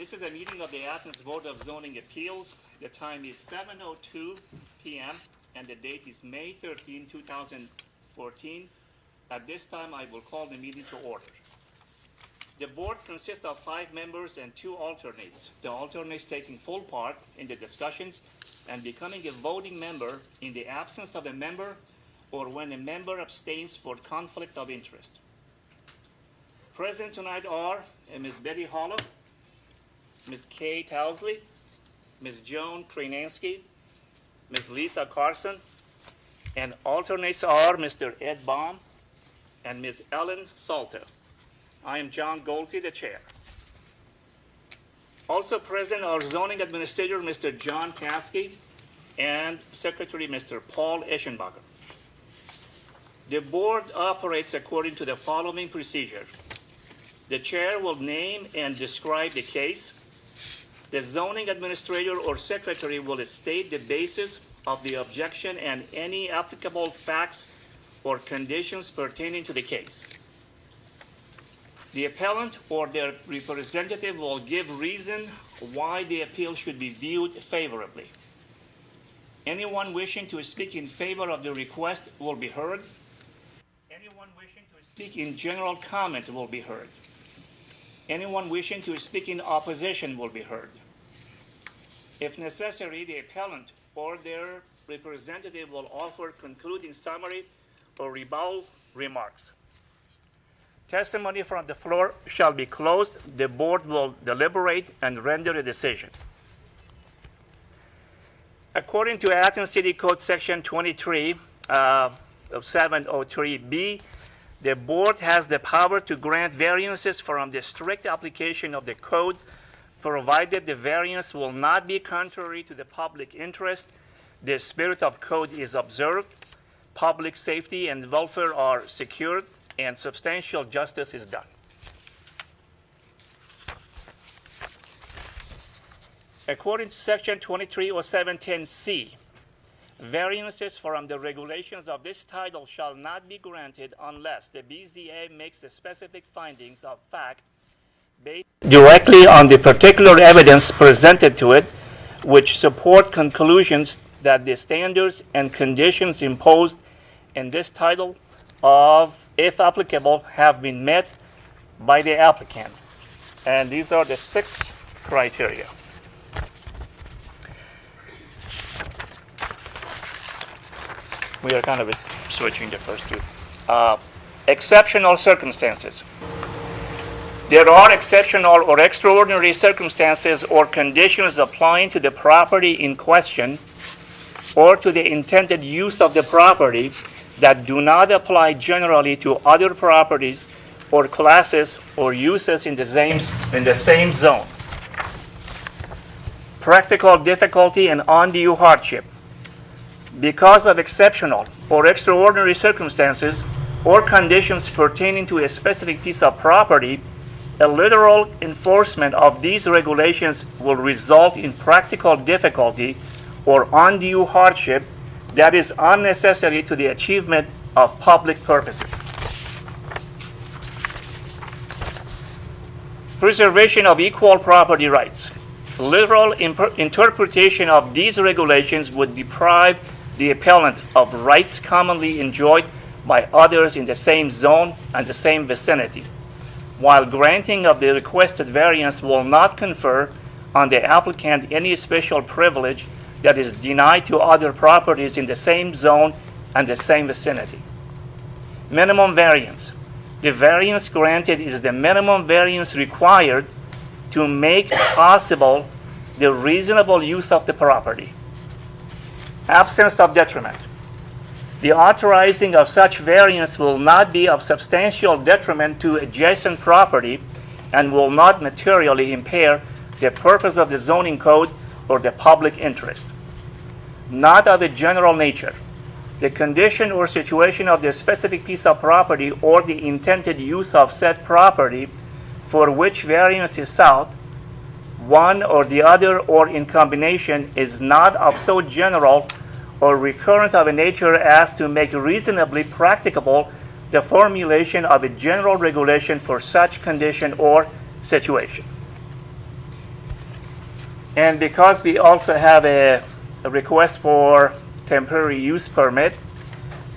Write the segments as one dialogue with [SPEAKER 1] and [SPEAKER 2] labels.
[SPEAKER 1] This is a meeting of the Athens Board of Zoning Appeals. The time is 7:02 p.m. and the date is May 13, 2014. At this time, I will call the meeting to order. The board consists of 5 members and 2 alternates. The alternates taking full part in the discussions and becoming a voting member in the absence of a member or when a member abstains for conflict of interest. Present tonight are Ms. Betty Hollow, Ms. Kay Towsley, Ms. Joan Kranansky, Ms. Lisa Carson, and alternates are Mr. Ed Baum and Ms. Ellen Salter. I am John Goldsey, the chair. Also present are zoning administrator Mr. John Caskey and secretary Mr. Paul Eschenbacher. The board operates according to the following procedure. The chair will name and describe the case. The zoning administrator or secretary will state the basis of the objection and any applicable facts or conditions pertaining to the case. The appellant or their representative will give reason why the appeal should be viewed favorably. Anyone wishing to speak in favor of the request will be heard. Anyone wishing to speak in general comment will be heard. Anyone wishing to speak in opposition will be heard. If necessary, the appellant or their representative will offer concluding summary or rebuttal remarks. Testimony from the floor shall be closed. The board will deliberate and render a decision. According to Athens City Code Section 23 of 703B, the board has the power to grant variances from the strict application of the code, provided the variance will not be contrary to the public interest, the spirit of code is observed, public safety and welfare are secured, and substantial justice is done. According to Section 230710C, variances from the regulations of this title shall not be granted unless the BZA makes the specific findings of fact based directly on the particular evidence presented to it, which support conclusions that the standards and conditions imposed in this title of, if applicable, have been met by the applicant. And these are the 6 criteria. We are kind of switching the first 2. Exceptional circumstances. There are exceptional or extraordinary circumstances or conditions applying to the property in question or to the intended use of the property that do not apply generally to other properties or classes or uses in the same zone. Practical difficulty and undue hardship. Because of exceptional or extraordinary circumstances or conditions pertaining to a specific piece of property, a literal enforcement of these regulations will result in practical difficulty or undue hardship that is unnecessary to the achievement of public purposes. Preservation of equal property rights. Literal interpretation of these regulations would deprive the appellant of rights commonly enjoyed by others in the same zone and the same vicinity, while granting of the requested variance will not confer on the applicant any special privilege that is denied to other properties in the same zone and the same vicinity. Minimum variance. The variance granted is the minimum variance required to make possible the reasonable use of the property. Absence of detriment. The authorizing of such variance will not be of substantial detriment to adjacent property and will not materially impair the purpose of the zoning code or the public interest. Not of a general nature. The condition or situation of the specific piece of property or the intended use of said property for which variance is sought, one or the other or in combination, is not of so general or recurrent of a nature as to make reasonably practicable the formulation of a general regulation for such condition or situation. And because we also have a request for temporary use permit,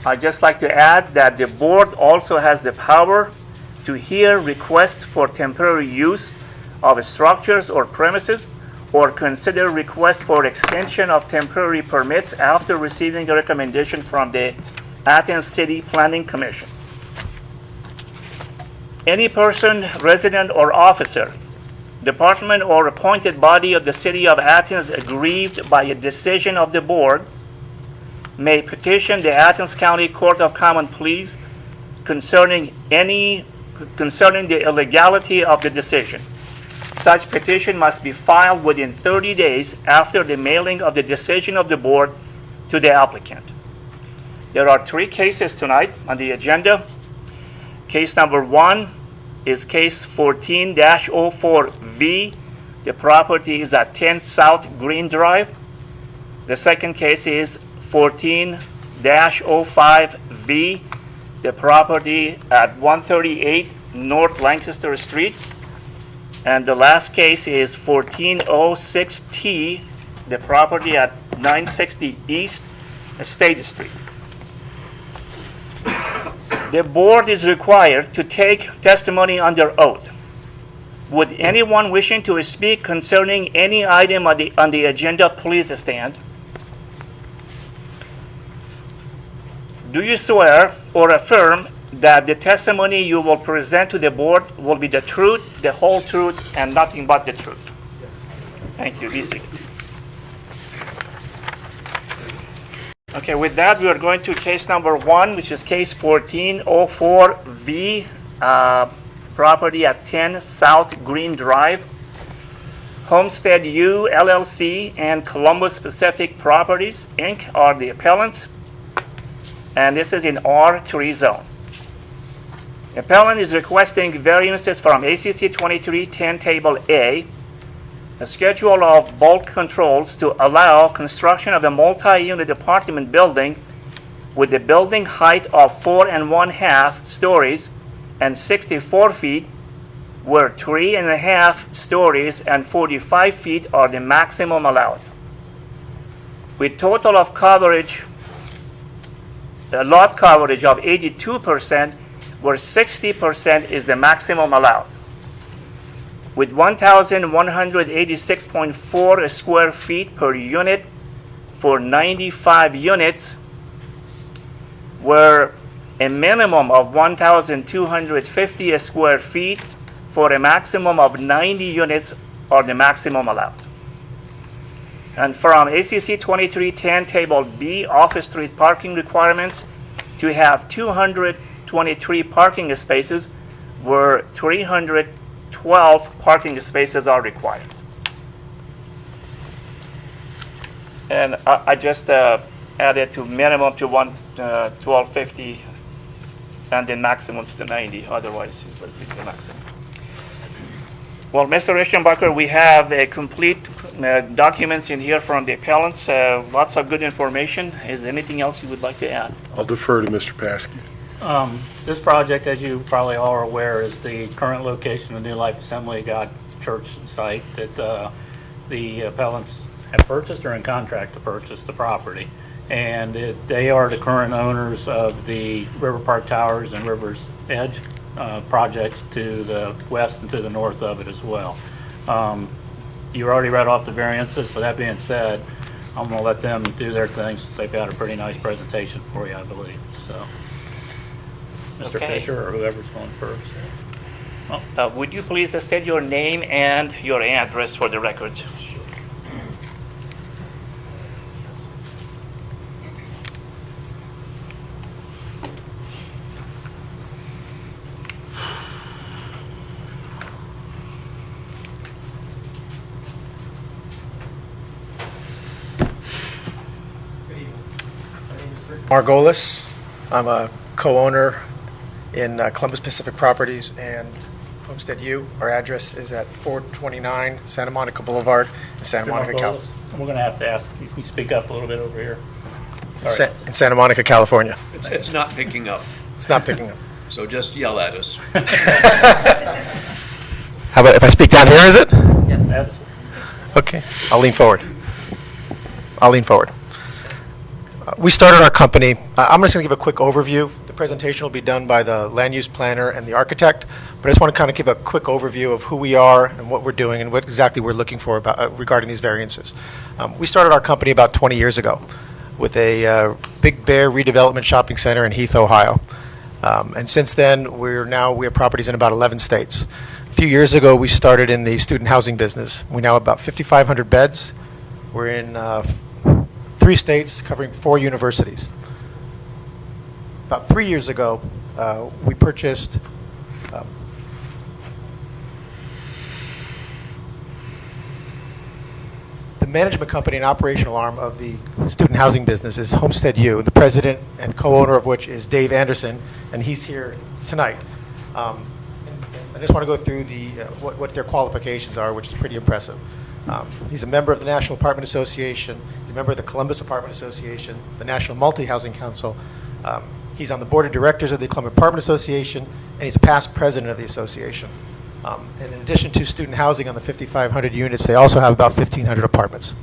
[SPEAKER 1] I'd just like to add that the board also has the power to hear requests for temporary use of structures or premises, or consider requests for extension of temporary permits after receiving a recommendation from the Athens City Planning Commission. Any person, resident, or officer, department, or appointed body of the City of Athens aggrieved by a decision of the board may petition the Athens County Court of Common Pleas concerning the illegality of the decision. Such petition must be filed within 30 days after the mailing of the decision of the board to the applicant. There are 3 cases tonight on the agenda. Case number 1 is case 14-04V. The property is at 10 South Green Drive. The second case is 14-05V. The property at 138 North Lancaster Street. And the last case is 1406T, the property at 960 East State Street. The board is required to take testimony under oath. Would anyone wishing to speak concerning any item on the agenda please stand? Do you swear or affirm that the testimony you will present to the board will be the truth, the whole truth, and nothing but the truth? Yes. Thank you. Be seated. Okay, with that, we are going to case number 1, which is case 1404V, property at 10 South Green Drive. Homestead U, LLC, and Columbus Pacific Properties, Inc. are the appellants, and this is in R3 zone. Appellant is requesting variances from ACC 2310 Table A, a schedule of bulk controls to allow construction of a multi-unit apartment building with a building height of 4 1/2 stories and 64 feet, where 3 1/2 stories and 45 feet are the maximum allowed. With total of coverage, lot coverage of 82%, where 60% is the maximum allowed. With 1,186.4 square feet per unit for 95 units, where a minimum of 1,250 square feet for a maximum of 90 units are the maximum allowed. And from ACC 2310 Table B, Office Street parking requirements to have 223 parking spaces, where 312 parking spaces are required. And I just added to minimum to 1,250 and then maximum to the 90. Otherwise, it was the maximum. Well, Mr. Reichenbacher, we have a complete documents in here from the appellants. Lots of good information. Is there anything else you would like to add?
[SPEAKER 2] I'll defer to Mr. Paskey.
[SPEAKER 3] This project, as you probably all are aware, is the current location of New Life Assembly of God Church site that the appellants have purchased or in contract to purchase the property. And they are the current owners of the River Park Towers and River's Edge projects to the west and to the north of it as well. You already read off the variances, so that being said, I'm going to let them do their thing since they've got a pretty nice presentation for you, I believe. So, Mr.
[SPEAKER 1] Okay.
[SPEAKER 3] Fisher or whoever's going first.
[SPEAKER 1] Would you please state your name and your address for the record?
[SPEAKER 4] Margolis. I'm a co-owner in Columbus Pacific Properties and Homestead U. Our address is at 429 Santa Monica Boulevard in Santa Monica, California.
[SPEAKER 3] We're going to have to ask, can you speak up a little bit over here?
[SPEAKER 4] In Santa Monica, California.
[SPEAKER 5] It's not picking up,
[SPEAKER 4] It's not picking up.
[SPEAKER 5] so just yell at us.
[SPEAKER 4] How about if I speak down here, is it?
[SPEAKER 3] Yes.
[SPEAKER 4] Okay, I'll lean forward. We started our company. I'm just going to give a quick overview. The presentation will be done by the land use planner and the architect, but I just want to kind of give a quick overview of who we are and what we're doing and what exactly we're looking for regarding these variances. We started our company about 20 years ago with a Big Bear redevelopment shopping center in Heath, Ohio. And since then, we have properties in about 11 states. A few years ago, we started in the student housing business. We now have about 5,500 beds. We're in 3 states covering 4 universities. About 3 years ago, we purchased the management company and operational arm of the student housing business is Homestead U, the president and co-owner of which is Dave Anderson, and he's here tonight. And I just want to go through what their qualifications are, which is pretty impressive. He's a member of the National Apartment Association. He's a member of the Columbus Apartment Association, the National Multi-Housing Council. He's on the board of directors of the Columbus Apartment Association, and he's a past president of the association. And in addition to student housing on the 5,500 units, they also have about 1,500 apartments.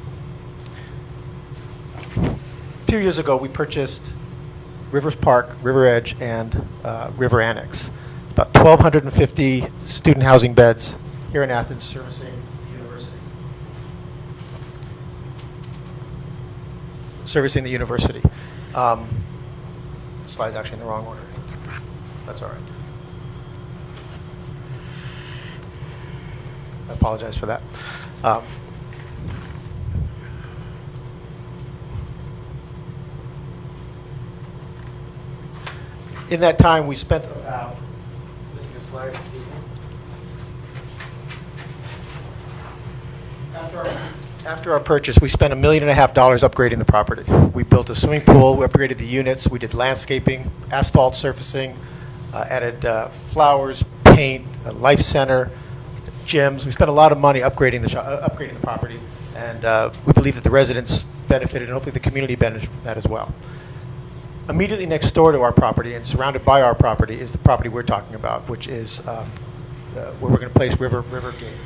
[SPEAKER 4] A few years ago, we purchased Rivers Park, River Edge, and River Annex. It's about 1,250 student housing beds here in Athens, servicing the university. Slide's actually in the wrong order. That's all right. I apologize for that. In that time, we spent about, missing a slide, excuse me. After our purchase, we spent $1.5 million upgrading the property. We built a swimming pool, we upgraded the units, we did landscaping, asphalt surfacing, added flowers, paint, a life center, gyms. We spent a lot of money upgrading the property, and we believe that the residents benefited, and hopefully the community benefited from that as well. Immediately next door to our property and surrounded by our property is the property we're talking about, which is where we're going to place River Gate.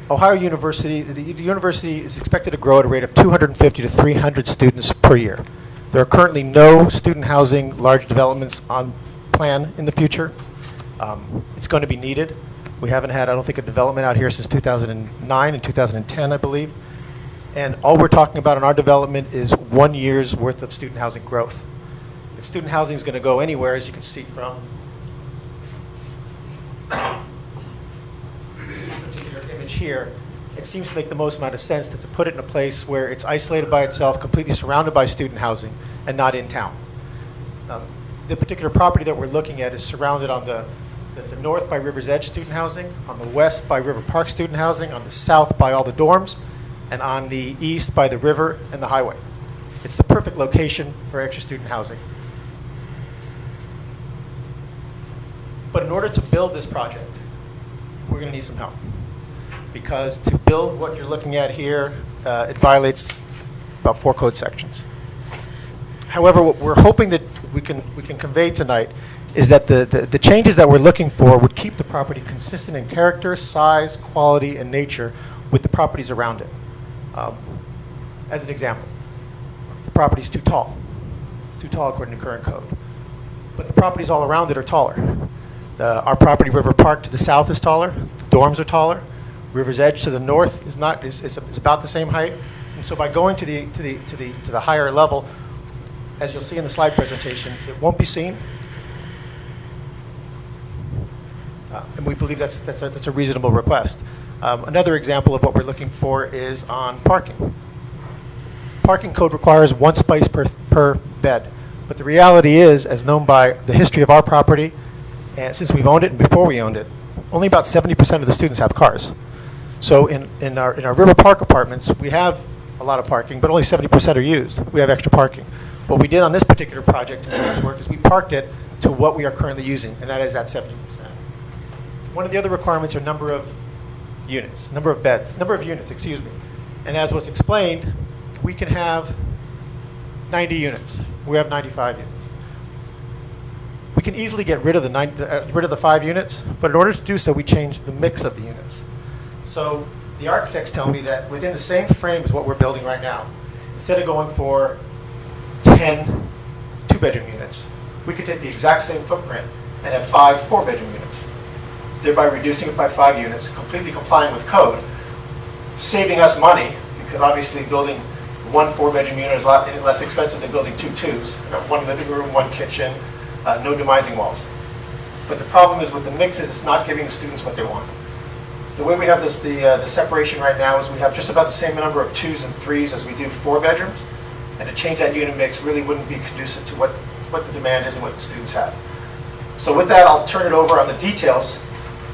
[SPEAKER 4] Ohio University, the university is expected to grow at a rate of 250 to 300 students per year. There are currently no student housing large developments on plan in the future. It's going to be needed. We haven't had, I don't think, a development out here since 2009 and 2010, I believe. And all we're talking about in our development is 1 year's worth of student housing growth. If student housing is going to go anywhere, as you can see from this particular image here, it seems to make the most amount of sense to put it in a place where it's isolated by itself, completely surrounded by student housing, and not in town. The particular property that we're looking at is surrounded on the north by River's Edge student housing, on the west by River Park student housing, on the south by all the dorms, and on the east by the river and the highway. It's the perfect location for extra student housing. But in order to build this project, we're going to need some help. Because to build what you're looking at here, it violates about 4 code sections. However, what we're hoping that we can convey tonight is that the changes that we're looking for would keep the property consistent in character, size, quality, and nature with the properties around it. As an example, the property's too tall. It's too tall according to current code. But the properties all around it are taller. Our property, River Park, to the south is taller. The dorms are taller. River's Edge to the north is about the same height. And so by going to the higher level, as you'll see in the slide presentation, it won't be seen. And we believe that's a reasonable request. Another example of what we're looking for is on parking. Parking code requires 1 space per bed. But the reality is, as known by the history of our property, and since we've owned it and before we owned it, only about 70% of the students have cars. So in our River Park apartments, we have a lot of parking, but only 70% are used. We have extra parking. What we did on this particular project to make this work is we parked it to what we are currently using, and that is at 70%. One of the other requirements are number of units, number of units, excuse me. And as was explained, we can have 90 units. We have 95 units. We can easily get rid of the 5 units, but in order to do so, we changed the mix of the units. So the architects tell me that within the same frame as what we're building right now, instead of going for 10 2-bedroom units, we could take the exact same footprint and have 5 4-bedroom units, thereby reducing it by 5 units, completely complying with code, saving us money, because obviously building 1 4-bedroom unit is a lot less expensive than building 2 2s. I've got 1 living room, 1 kitchen, no demising walls. But the problem is with the mixes, it's not giving the students what they want. The way we have the separation right now is we have just about the same number of 2s and 3s as we do 4 bedrooms, and to change that unit mix really wouldn't be conducive to what the demand is and what the students have. So with that, I'll turn it over on the details,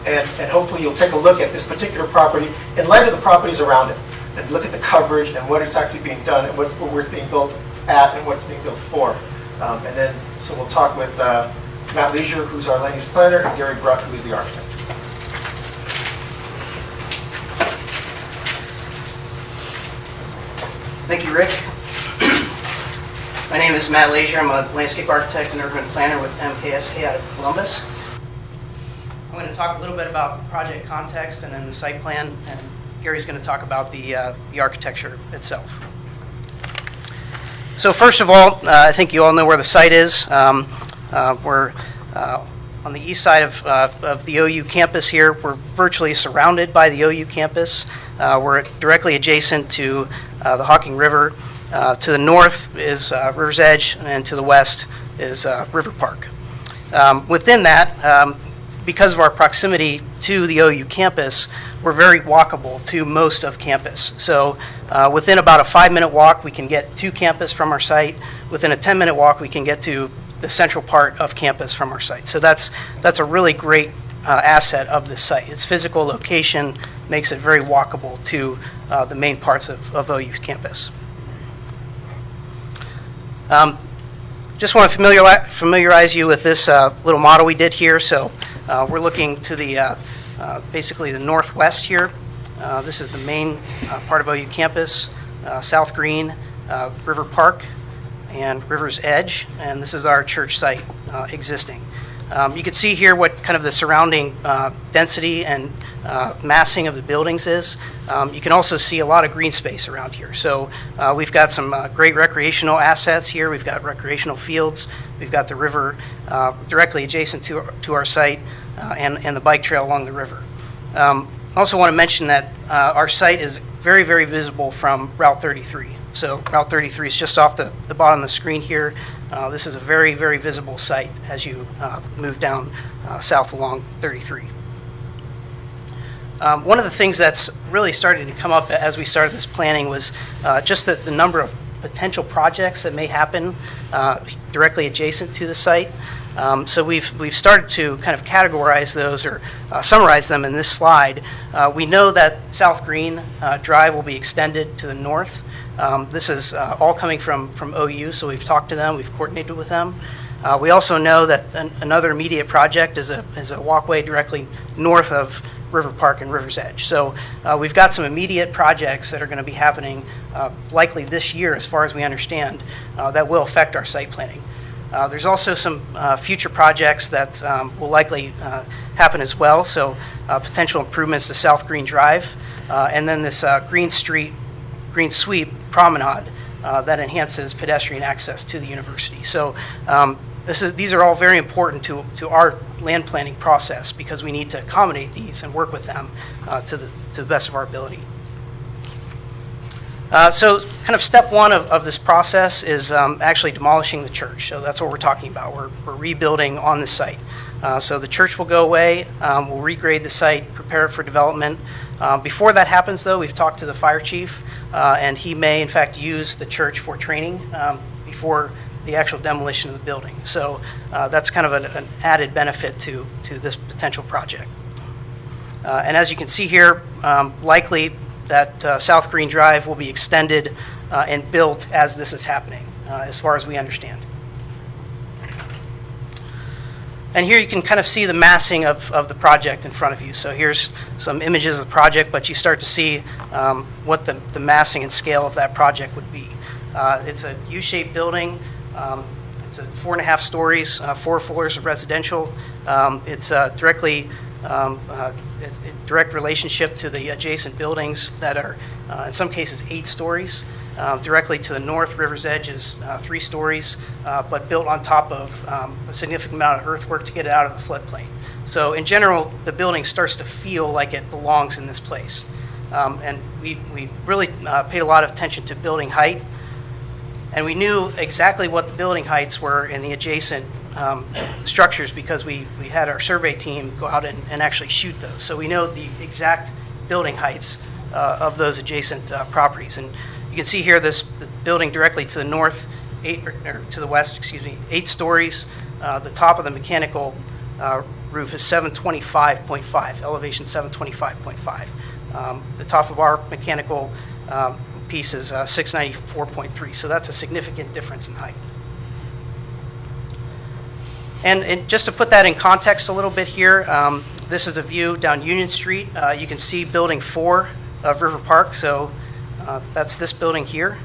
[SPEAKER 4] and hopefully you'll take a look at this particular property in light of the properties around it, and look at the coverage and what it's actually being done and what it's being built at and what it's being built for. And then, so we'll talk with Matt Leisure, who's our land use planner, and Gary Bruck, who is the architect.
[SPEAKER 2] Thank you, Rick. My name is Matt Leisure. I'm a landscape architect and urban planner with MKSK out of Columbus. I'm going to talk a little bit about the project context and then the site plan, and Gary's going to talk about the architecture itself. So first of all, I think you all know where the site is. We're on the east side of the OU campus here. We're virtually surrounded by the OU campus. We're directly adjacent to the Hocking River. To the north is River's Edge, and to the west is River Park. Within that, because of our proximity to the OU campus, we're very walkable to most of campus. So within about a 5-minute walk, we can get to campus from our site. Within a 10-minute walk, we can get to the central part of campus from our site. So that's a really great asset of this site. Its physical location makes it very walkable to the main parts of OU campus. Just want to familiarize you with this little model we did here. So we're looking to the basically the northwest here. This is the main part of OU campus, South Green, River Park, and River's Edge, and this is our church site existing. You can see here what kind of the surrounding density and massing of the buildings is. You can also see a lot of green space around here. So we've got some great recreational assets here. We've got recreational fields. We've got the river directly adjacent to our site, and the bike trail along the river. I also want to mention that our site is very, very visible from Route 33. So Route 33 is just off the bottom of the screen here. This is a very, very visible site as you move down south along 33. One of the things that's really starting to come up as we started this planning was just the number of potential projects that may happen directly adjacent to the site. So we've started to kind of categorize those or summarize them in this slide. We know that South Green Drive will be extended to the north. This is all coming from OU, so we've talked to them, we've coordinated with them. We also know that another immediate project is a walkway directly north of River Park and River's Edge. So we've got some immediate projects that are going to be happening likely this year, as far as we understand, that will affect our site planning. There's also some future projects that will likely happen as well, so potential improvements to South Green Drive, and then this Green Sweep promenade that enhances pedestrian access to the university. So these are all very important to our land planning process, because we need to accommodate these and work with them to the best of our ability. So kind of step one of this process is actually demolishing the church. So that's what we're talking about. We're rebuilding on the site. So the church will go away. We'll regrade the site, prepare it for development. Before that happens, though, we've talked to the fire chief, and he may, in fact, use the church for training before the actual demolition of the building. So that's kind of an added benefit to this potential project. And as you can see here, likely that South Green Drive will be extended and built as this is happening, as far as we understand. And here you can kind of see the massing of the project in front of you. So here's some images of the project, but you start to see what the massing and scale of that project would be. It's a U-shaped building. It's a 4.5 stories, 4 floors of residential. It's directly it's in direct relationship to the adjacent buildings that are, in some cases, 8 stories. Directly to the north, River's Edge is 3 stories, but built on top of a significant amount of earthwork to get it out of the floodplain. So in general, the building starts to feel like it belongs in this place. And we really paid a lot of attention to building height. And we knew exactly what the building heights were in the adjacent structures because we had our survey team go out and actually shoot those. So we know the exact building heights of those adjacent properties. And you can see here the building directly to the north, or to the west, excuse me, 8 stories. The top of the mechanical roof is 725.5, elevation 725.5. The top of our mechanical piece is 694.3, so that's a significant difference in height. And just to put that in context a little bit here, this is a view down Union Street. You can see building 4 of River Park, so that's this building here.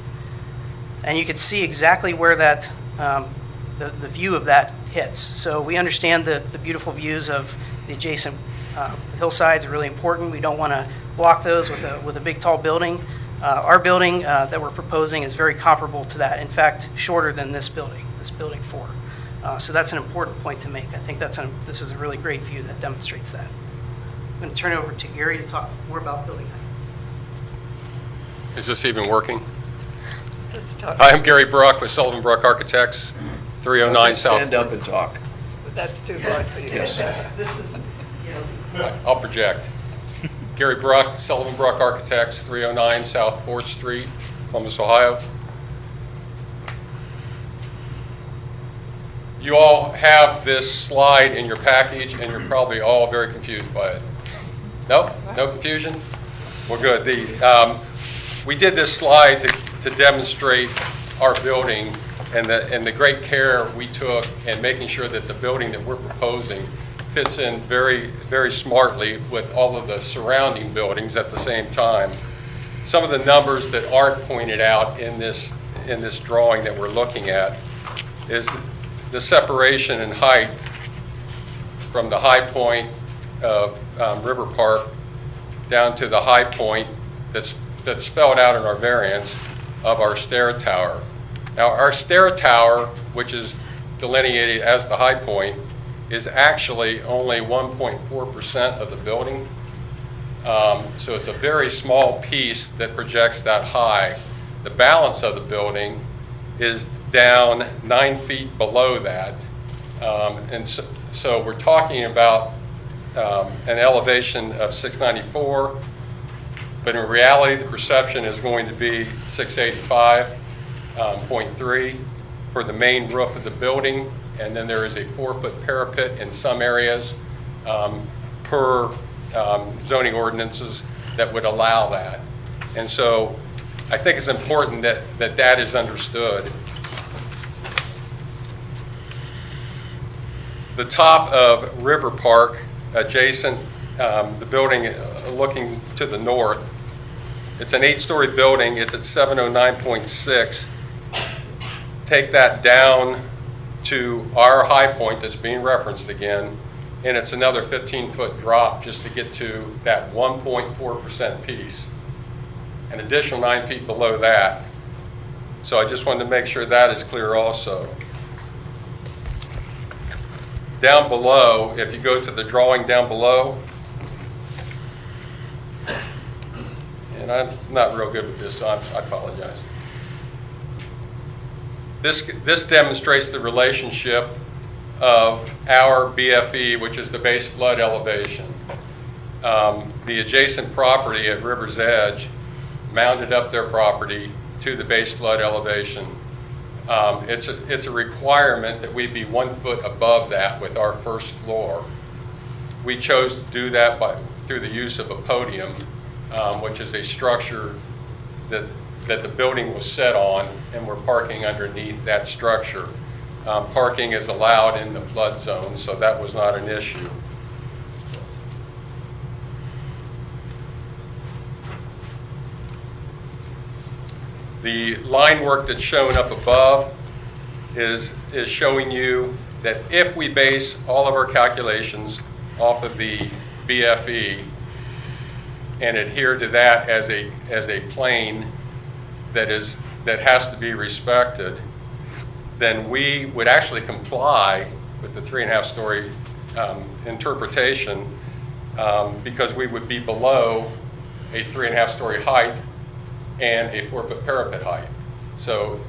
[SPEAKER 2] And you can see exactly where that the view of that hits. So we understand the beautiful views of the adjacent hillsides are really important. We don't want to block those with a big tall building. Our building that we're proposing is very comparable to that. In fact, shorter than this building 4. So that's an important point to make. I think this is a really great view that demonstrates that. I'm going to turn it over to Gary to talk more about building height.
[SPEAKER 6] Is this even working? Hi, I'm Gary Bruck with Sullivan Bruck Architects, 309 South.
[SPEAKER 5] Stand up and talk.
[SPEAKER 7] That's too hard for you.
[SPEAKER 5] Yes.
[SPEAKER 2] This is,
[SPEAKER 6] I'll project. Gary Bruck, Sullivan Bruck Architects, 309 South 4th Street, Columbus, Ohio. You all have this slide in your package, and you're probably all very confused by it. No? No confusion? Well, good. We did this slide to demonstrate our building and the great care we took in making sure that the building that we're proposing fits in very, very smartly with all of the surrounding buildings at the same time. Some of the numbers that aren't pointed out in this drawing that we're looking at is the separation in height from the high point of River Park down to the high point that's spelled out in our variance of our stair tower. Now, our stair tower, which is delineated as the high point, is actually only 1.4% of the building. So it's a very small piece that projects that high. The balance of the building is down 9 feet below that. And so we're talking about an elevation of 694, but in reality, the perception is going to be 685.3 for the main roof of the building, and then there is a 4-foot parapet in some areas per zoning ordinances that would allow that. And so I think it's important that is understood. The top of River Park, adjacent the building looking to the north, it's an 8-story building. It's at 709.6. Take that down to our high point that's being referenced again, and it's another 15-foot drop just to get to that 1.4% piece. An additional 9 feet below that. So I just wanted to make sure that is clear also. Down below, if you go to the drawing down below, and I'm not real good with this, so I apologize. This demonstrates the relationship of our BFE, which is the base flood elevation. The adjacent property at River's Edge mounted up their property to the base flood elevation. It's a requirement that we be 1 foot above that with our first floor. We chose to do that through the use of a podium, which is a structure that the building was set on, and we're parking underneath that structure. Parking is allowed in the flood zone, so that was not an issue. The line work that's shown up above is showing you that if we base all of our calculations off of the BFE and adhere to that as a plane that has to be respected, then we would actually comply with the 3.5-story interpretation because we would be below a 3.5-story height and a 4-foot parapet height. So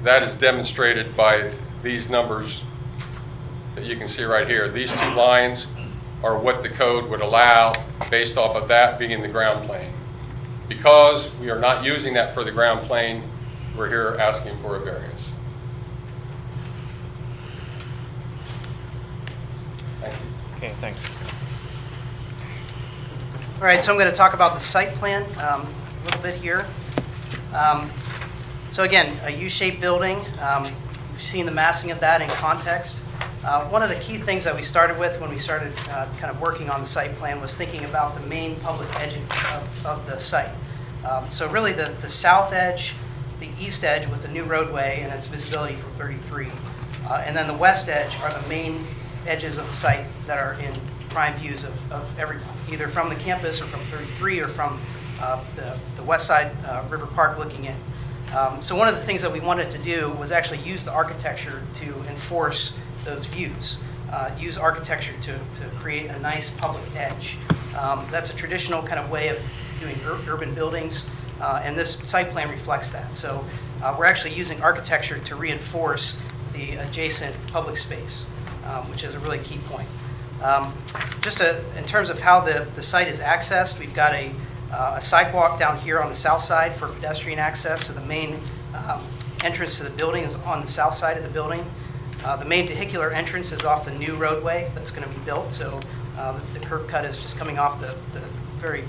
[SPEAKER 6] that is demonstrated by these numbers that you can see right here. These two lines are what the code would allow based off of that being the ground plane. Because we are not using that for the ground plane, we're here asking for a variance. Thank you.
[SPEAKER 1] Okay, thanks.
[SPEAKER 2] All right, so I'm going to talk about the site plan a little bit here. So again, a U-shaped building. You've seen the massing of that in context. One of the key things that we started with when we started kind of working on the site plan was thinking about the main public edges of the site. So really the south edge, the east edge with the new roadway and its visibility from 33, and then the west edge are the main edges of the site that are in prime views of everyone, either from the campus or from 33 or from the west side River Park looking in. So one of the things that we wanted to do was actually use the architecture to enforce those views. Use architecture to create a nice public edge. That's a traditional kind of way of doing urban buildings, and this site plan reflects that. So we're actually using architecture to reinforce the adjacent public space, which is a really key point. In terms of how the site is accessed, we've got a sidewalk down here on the south side for pedestrian access. So the main entrance to the building is on the south side of the building. The main vehicular entrance is off the new roadway that's going to be built. So the curb cut is just coming off the very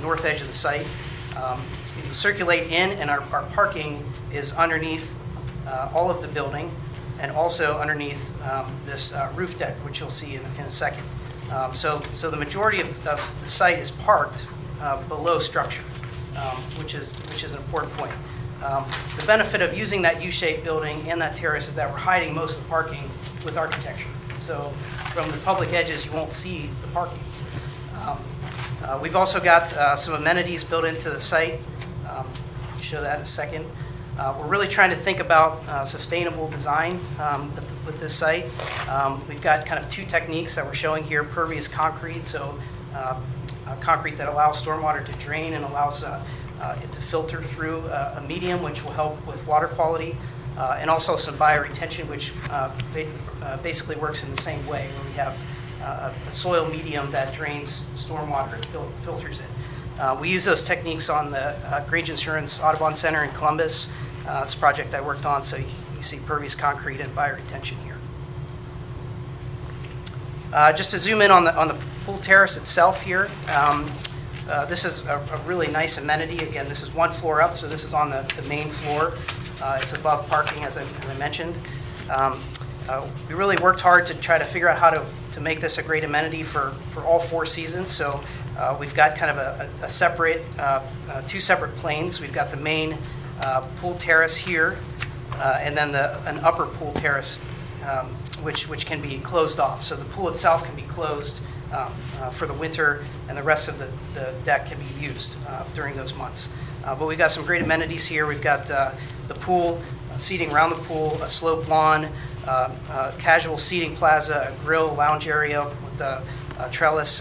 [SPEAKER 2] north edge of the site. So you circulate in, and our parking is underneath all of the building, and also underneath this roof deck, which you'll see in a second. So the majority of the site is parked below structure, which is an important point. The benefit of using that U-shaped building and that terrace is that we're hiding most of the parking with architecture. So from the public edges, you won't see the parking. We've also got some amenities built into the site. I'll show that in a second. We're really trying to think about sustainable design with this site. We've got kind of two techniques that we're showing here: pervious concrete, so concrete that allows stormwater to drain and allows it to filter through a medium, which will help with water quality, and also some bioretention, which basically works in the same way, where we have a soil medium that drains stormwater and filters it. We use those techniques on the Grange Insurance Audubon Center in Columbus. It's a project I worked on, so you see pervious concrete and bioretention here. Just to zoom in on the pool terrace itself here, this is a really nice amenity. Again, this is one floor up, so this is on the main floor. It's above parking, as I mentioned. We really worked hard to try to figure out how to make this a great amenity for all 4 seasons. So we've got kind of a separate, 2 separate planes. We've got the main pool terrace here, and then an upper pool terrace, which can be closed off. So the pool itself can be closed for the winter, and the rest of the deck can be used during those months. But we've got some great amenities here. We've got the pool, seating around the pool, a sloped lawn, casual seating plaza, a grill, lounge area with a trellis,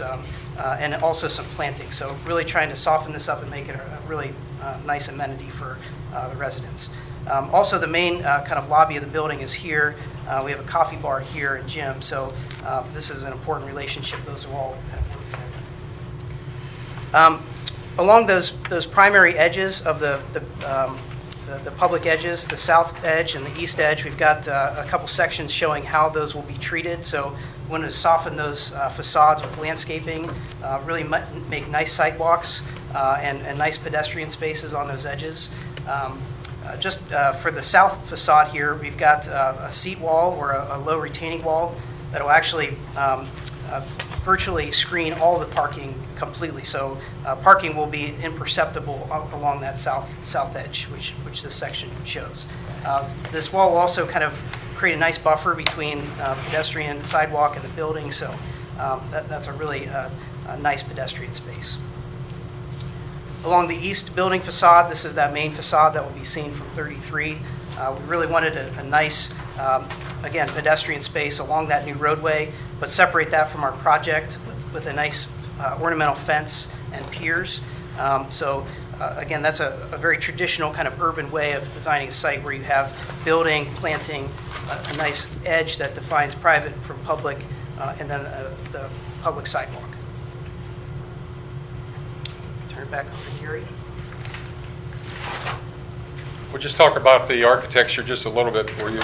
[SPEAKER 2] and also some planting. So really trying to soften this up and make it a really nice amenity for the residents. Also, the main kind of lobby of the building is here. We have a coffee bar here and gym, so this is an important relationship. Those are all kind of work together. Along those primary edges of the public edges, the south edge and the east edge, we've got a couple sections showing how those will be treated. So we want to soften those facades with landscaping, really make nice sidewalks and nice pedestrian spaces on those edges. Just for the south facade here, we've got a seat wall or a low retaining wall that will actually virtually screen all the parking completely. So parking will be imperceptible along that south edge, which this section shows. This wall will also kind of create a nice buffer between pedestrian sidewalk and the building, so that's a really a nice pedestrian space. Along the east building facade, this is that main facade that will be seen from 33. We really wanted a nice, again, pedestrian space along that new roadway, but separate that from our project with a nice ornamental fence and piers. Again, that's a very traditional kind of urban way of designing a site where you have building, planting, a nice edge that defines private from public, and then the public sidewalk. Turn it back over to Gary.
[SPEAKER 6] We'll just talk about the architecture just a little bit for you.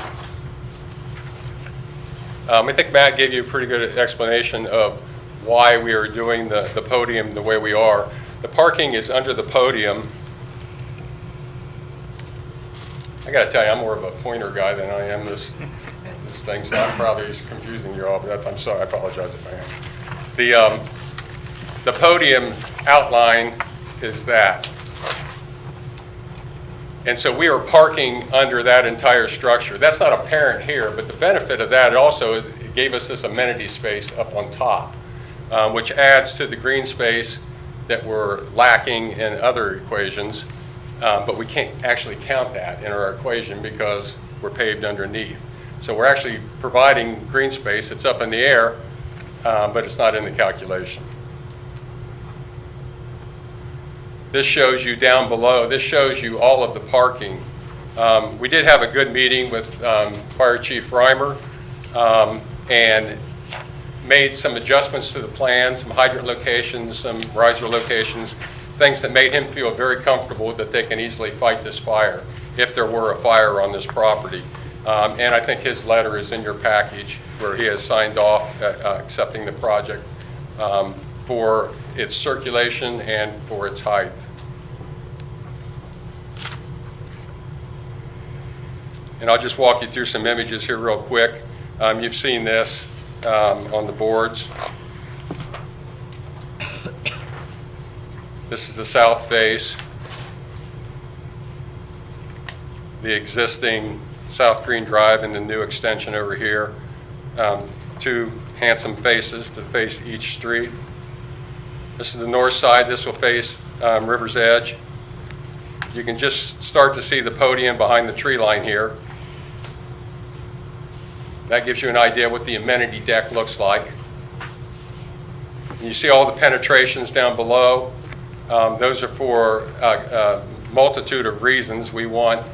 [SPEAKER 6] I think Matt gave you a pretty good explanation of why we are doing the podium the way we are. The parking is under the podium. I got to tell you, I'm more of a pointer guy than I am this thing, so I'm probably confusing you all, but I'm sorry, I apologize if I am. The podium outline is that. And so we are parking under that entire structure. That's not apparent here, but the benefit of that also is it gave us this amenity space up on top, which adds to the green space that we're lacking in other equations, but we can't actually count that in our equation because we're paved underneath. So we're actually providing green space. It's up in the air, but it's not in the calculation. This shows you down below. This shows you all of the parking. We did have a good meeting with Fire Chief Reimer and made some adjustments to the plan, some hydrant locations, some riser locations, things that made him feel very comfortable that they can easily fight this fire if there were a fire on this property. And I think his letter is in your package where he has signed off accepting the project for its circulation and for its height. And I'll just walk you through some images here real quick. You've seen this on the boards. This is the south face, the existing South Green Drive and the new extension over here. Two handsome faces to face each street. This is the north side. This will face River's Edge. You can just start to see the podium behind the tree line here. That gives you an idea what the amenity deck looks like. And you see all the penetrations down below. Those are for a multitude of reasons. We want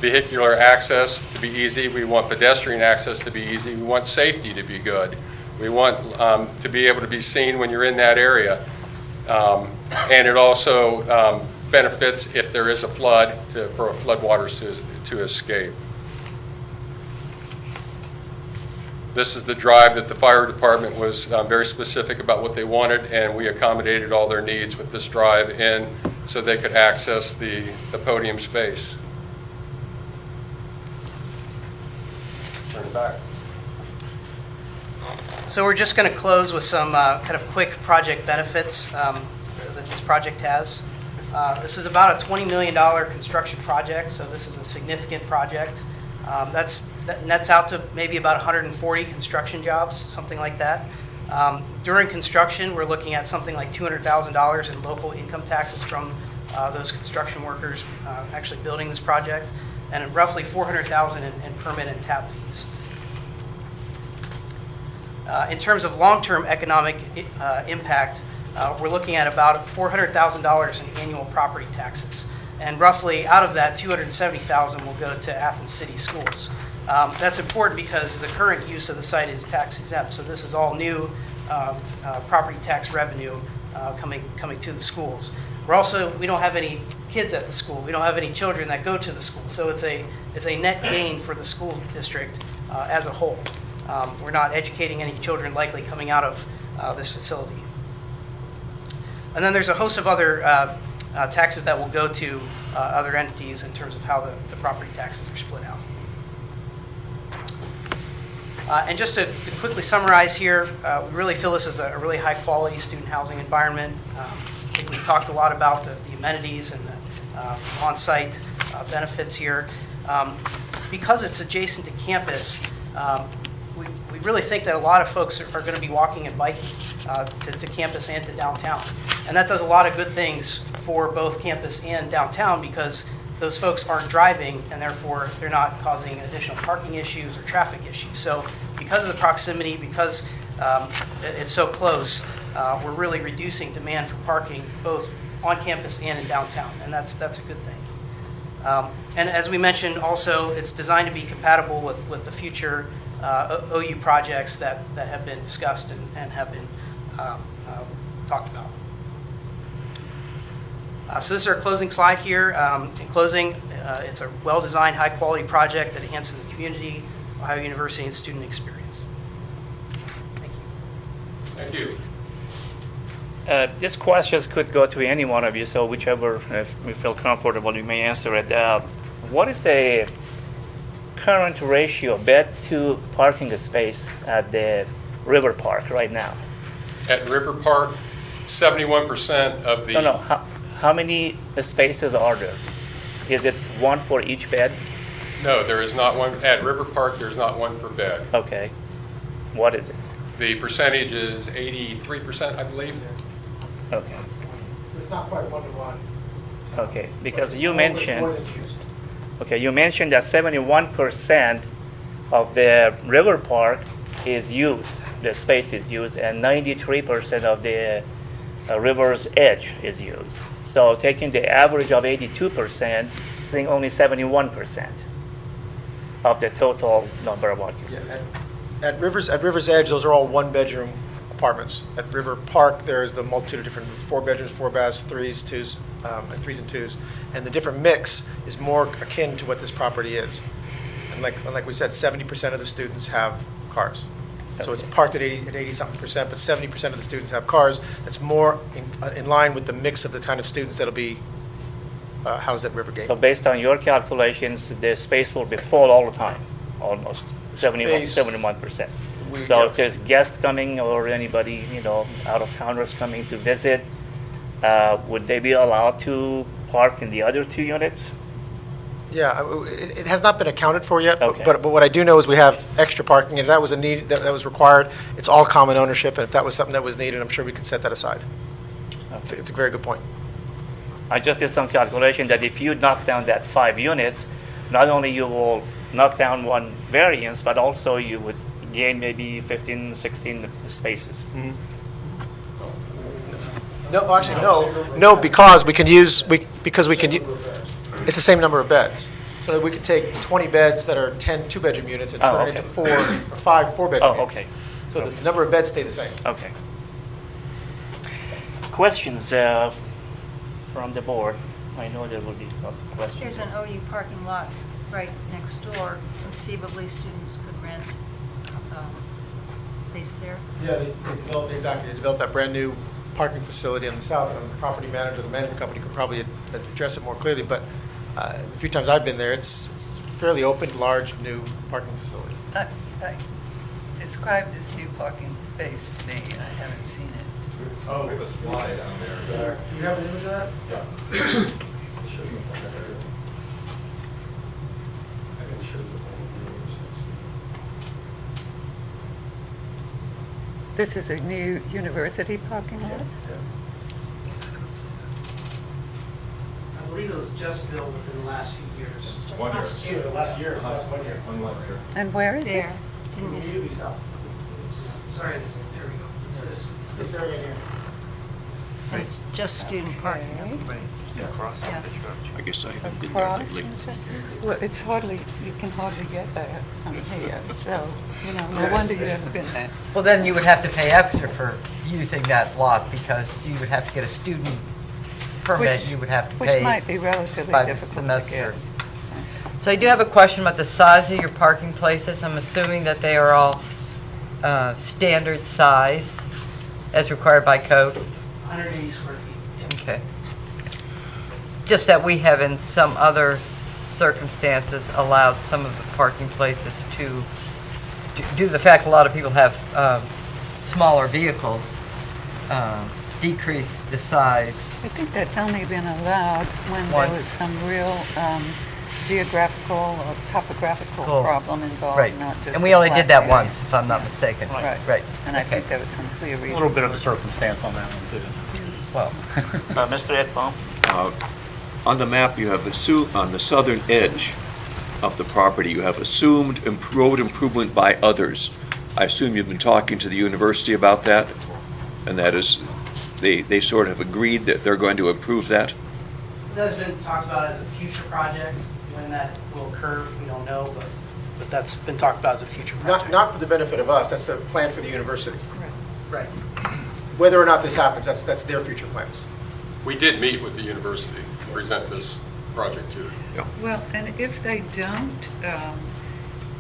[SPEAKER 6] vehicular access to be easy. We want pedestrian access to be easy. We want safety to be good. We want to be able to be seen when you're in that area. And it also benefits if there is a flood for floodwaters to escape. This is the drive that the fire department was very specific about what they wanted, and we accommodated all their needs with this drive in so they could access the podium space. Turn it back.
[SPEAKER 2] So we're just going to close with some kind of quick project benefits that this project has. This is about a $20 million construction project, so this is a significant project. That nets out to maybe about 140 construction jobs, something like that. During construction, we're looking at something like $200,000 in local income taxes from those construction workers actually building this project, and roughly $400,000 in permit and tap fees. In terms of long-term economic impact, we're looking at about $400,000 in annual property taxes. And roughly out of that, $270,000 will go to Athens City Schools. That's important because the current use of the site is tax exempt, so this is all new property tax revenue coming to the schools. We don't have any kids at the school. We don't have any children that go to the school, so it's a net gain for the school district as a whole. We're not educating any children likely coming out of this facility. And then there's a host of other taxes that will go to other entities in terms of how the property taxes are split out. And just to quickly summarize here, we really feel this is a really high-quality student housing environment. I think we've talked a lot about the amenities and the on-site benefits here. Because it's adjacent to campus, we really think that a lot of folks are going to be walking and biking to campus and to downtown. And that does a lot of good things for both campus and downtown because those folks aren't driving and therefore they're not causing additional parking issues or traffic issues. So because of the proximity, because it's so close, we're really reducing demand for parking both on campus and in downtown, and that's a good thing. And as we mentioned, also, it's designed to be compatible with the future OU projects that have been discussed and have been talked about. So this is our closing slide here. In closing, it's a well-designed, high-quality project that enhances the community, Ohio University, and student experience. Thank you.
[SPEAKER 6] Thank you.
[SPEAKER 1] This question could go to any one of you, so whichever if you feel comfortable, you may answer it. What is the current ratio bed to parking space at the River Park right now?
[SPEAKER 6] At River Park, 71% of the...
[SPEAKER 1] No. How many spaces are there? Is it one for each bed?
[SPEAKER 6] No, there is not one. At River Park, there's not one per bed.
[SPEAKER 1] Okay. What is it?
[SPEAKER 6] The percentage is 83%, I believe.
[SPEAKER 1] Okay.
[SPEAKER 4] It's not quite 1-to-1.
[SPEAKER 1] Okay. Because you
[SPEAKER 4] It's
[SPEAKER 1] mentioned...
[SPEAKER 4] more than used.
[SPEAKER 1] Okay, you mentioned that 71% of the River Park is used, the space is used, and 93% of the river's edge is used. So taking the average of 82%, I think only 71% of the total number of occupants.
[SPEAKER 4] Yeah, at River's Edge, those are all one-bedroom apartments. At River Park, there's the multitude of different 4 bedrooms, 4 baths, 3s, 2s, and 3s and 2s. And the different mix is more akin to what this property is. And like we said, 70% of the students have cars. So it's parked at 80-something%, but 70% of the students have cars. That's more in line with the mix of the kind of students that'll be housed at Rivergate.
[SPEAKER 1] So based on your calculations, the space will be full all the time, almost 71%. So if there's guests coming or anybody, out of towners coming to visit, would they be allowed to park in the other 2 units?
[SPEAKER 4] Yeah, it has not been accounted for yet,
[SPEAKER 1] Okay.
[SPEAKER 4] but what I do know is we have extra parking. If that was a need that was required, it's all common ownership, and if that was something that was needed, I'm sure we could set that aside. It's a very good point.
[SPEAKER 1] I just did some calculation that if you knock down that 5 units, not only you will knock down one variance, but also you would gain maybe 15, 16 spaces.
[SPEAKER 4] Mm-hmm. No, actually, no, because we can use it's the same number of beds. So we could take 20 beds that are 10 2-bedroom units and turn it into 4 or 5 4-bedroom units.
[SPEAKER 1] Okay.
[SPEAKER 4] So the number of beds stay the same.
[SPEAKER 1] Okay. Questions from the board? I know there will be lots of questions.
[SPEAKER 8] There's an OU parking lot right next door. Conceivably, students could rent space there.
[SPEAKER 4] Yeah, they developed that brand new parking facility on the south, and the property manager, the management company could probably address it more clearly, but the few times I've been there, it's fairly open, large, new parking facility.
[SPEAKER 7] Describe this new parking space to me. I haven't seen it.
[SPEAKER 6] Oh, we have a slide on there.
[SPEAKER 4] Do you have an image of that?
[SPEAKER 6] Yeah. I can show you.
[SPEAKER 7] This is a new university parking lot?
[SPEAKER 2] I believe it was just built within the last few years.
[SPEAKER 6] One year.
[SPEAKER 4] Last year.
[SPEAKER 6] 1 last year.
[SPEAKER 7] And where is it?
[SPEAKER 8] There. Didn't you?
[SPEAKER 4] Immediately south. Sorry, there we go. It's this area here.
[SPEAKER 8] It's just student parking.
[SPEAKER 1] Across
[SPEAKER 8] Yeah.
[SPEAKER 1] the church.
[SPEAKER 5] I guess I haven't been there
[SPEAKER 7] Across?
[SPEAKER 5] lately.
[SPEAKER 7] Well, it's hardly, you can hardly get there from here, so, no wonder you haven't been there.
[SPEAKER 9] Well, then you would have to pay extra for using that lot because you would have to get a student permit.
[SPEAKER 7] Which-
[SPEAKER 9] You would have to
[SPEAKER 7] Which
[SPEAKER 9] pay
[SPEAKER 7] might be relatively
[SPEAKER 9] by the
[SPEAKER 7] difficult to
[SPEAKER 9] semester.
[SPEAKER 7] get.
[SPEAKER 9] So I do have a question about the size of your parking places. I'm assuming that they are all standard size as required by code.
[SPEAKER 2] 180 square feet. Yeah.
[SPEAKER 9] Okay. Just that we have in some other circumstances allowed some of the parking places to due to the fact a lot of people have smaller vehicles, decrease the size.
[SPEAKER 7] I think that's only been allowed when
[SPEAKER 9] Once.
[SPEAKER 7] there was some real geographical or topographical
[SPEAKER 9] Cool.
[SPEAKER 7] problem involved,
[SPEAKER 9] Right.
[SPEAKER 7] not just
[SPEAKER 9] And we
[SPEAKER 7] a
[SPEAKER 9] only
[SPEAKER 7] flat
[SPEAKER 9] did that
[SPEAKER 7] area.
[SPEAKER 9] once, if I'm not mistaken.
[SPEAKER 7] Right.
[SPEAKER 9] Right.
[SPEAKER 7] And I
[SPEAKER 9] Okay.
[SPEAKER 7] think there was some clear
[SPEAKER 3] A
[SPEAKER 7] reason.
[SPEAKER 3] little bit of a circumstance on that one, too.
[SPEAKER 9] Well,
[SPEAKER 1] Mr. Edbaum?
[SPEAKER 5] On the map, you have assumed, on the southern edge of the property, you have assumed road improvement by others. I assume you've been talking to the university about that, and that is, they sort of agreed that they're going to improve that?
[SPEAKER 2] It has been talked about as a future project. When that will occur, we don't know, but that's been talked about as a future project.
[SPEAKER 4] Not for the benefit of us, that's a plan for the university.
[SPEAKER 2] Right.
[SPEAKER 4] Whether or not this happens, that's their future plans.
[SPEAKER 6] We did meet with the university to present this project to them.
[SPEAKER 7] Well, and if they don't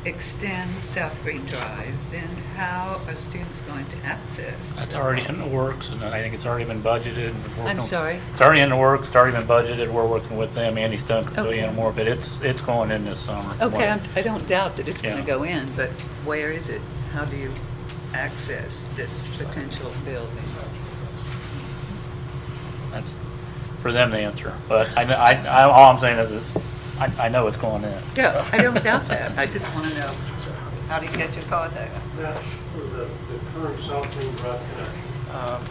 [SPEAKER 7] extend South Green Drive, then how are students going to access?
[SPEAKER 3] That's already in the works, and I think it's already been budgeted. and we're
[SPEAKER 7] I'm
[SPEAKER 3] working-
[SPEAKER 7] sorry?
[SPEAKER 3] It's already in the works, it's already been budgeted, we're working with them, Andy Stone can fill you
[SPEAKER 7] Okay.
[SPEAKER 3] in more, but it's going in this summer.
[SPEAKER 7] Okay, I don't doubt that it's going to
[SPEAKER 3] Yeah.
[SPEAKER 7] go in, but where is it? How do you access this potential building?
[SPEAKER 3] That's for them to answer, but all I'm saying is I know it's going in.
[SPEAKER 7] Yeah, I don't doubt that. I just want to know, how do you get your car there?
[SPEAKER 10] That's for the current South Green Drive connection.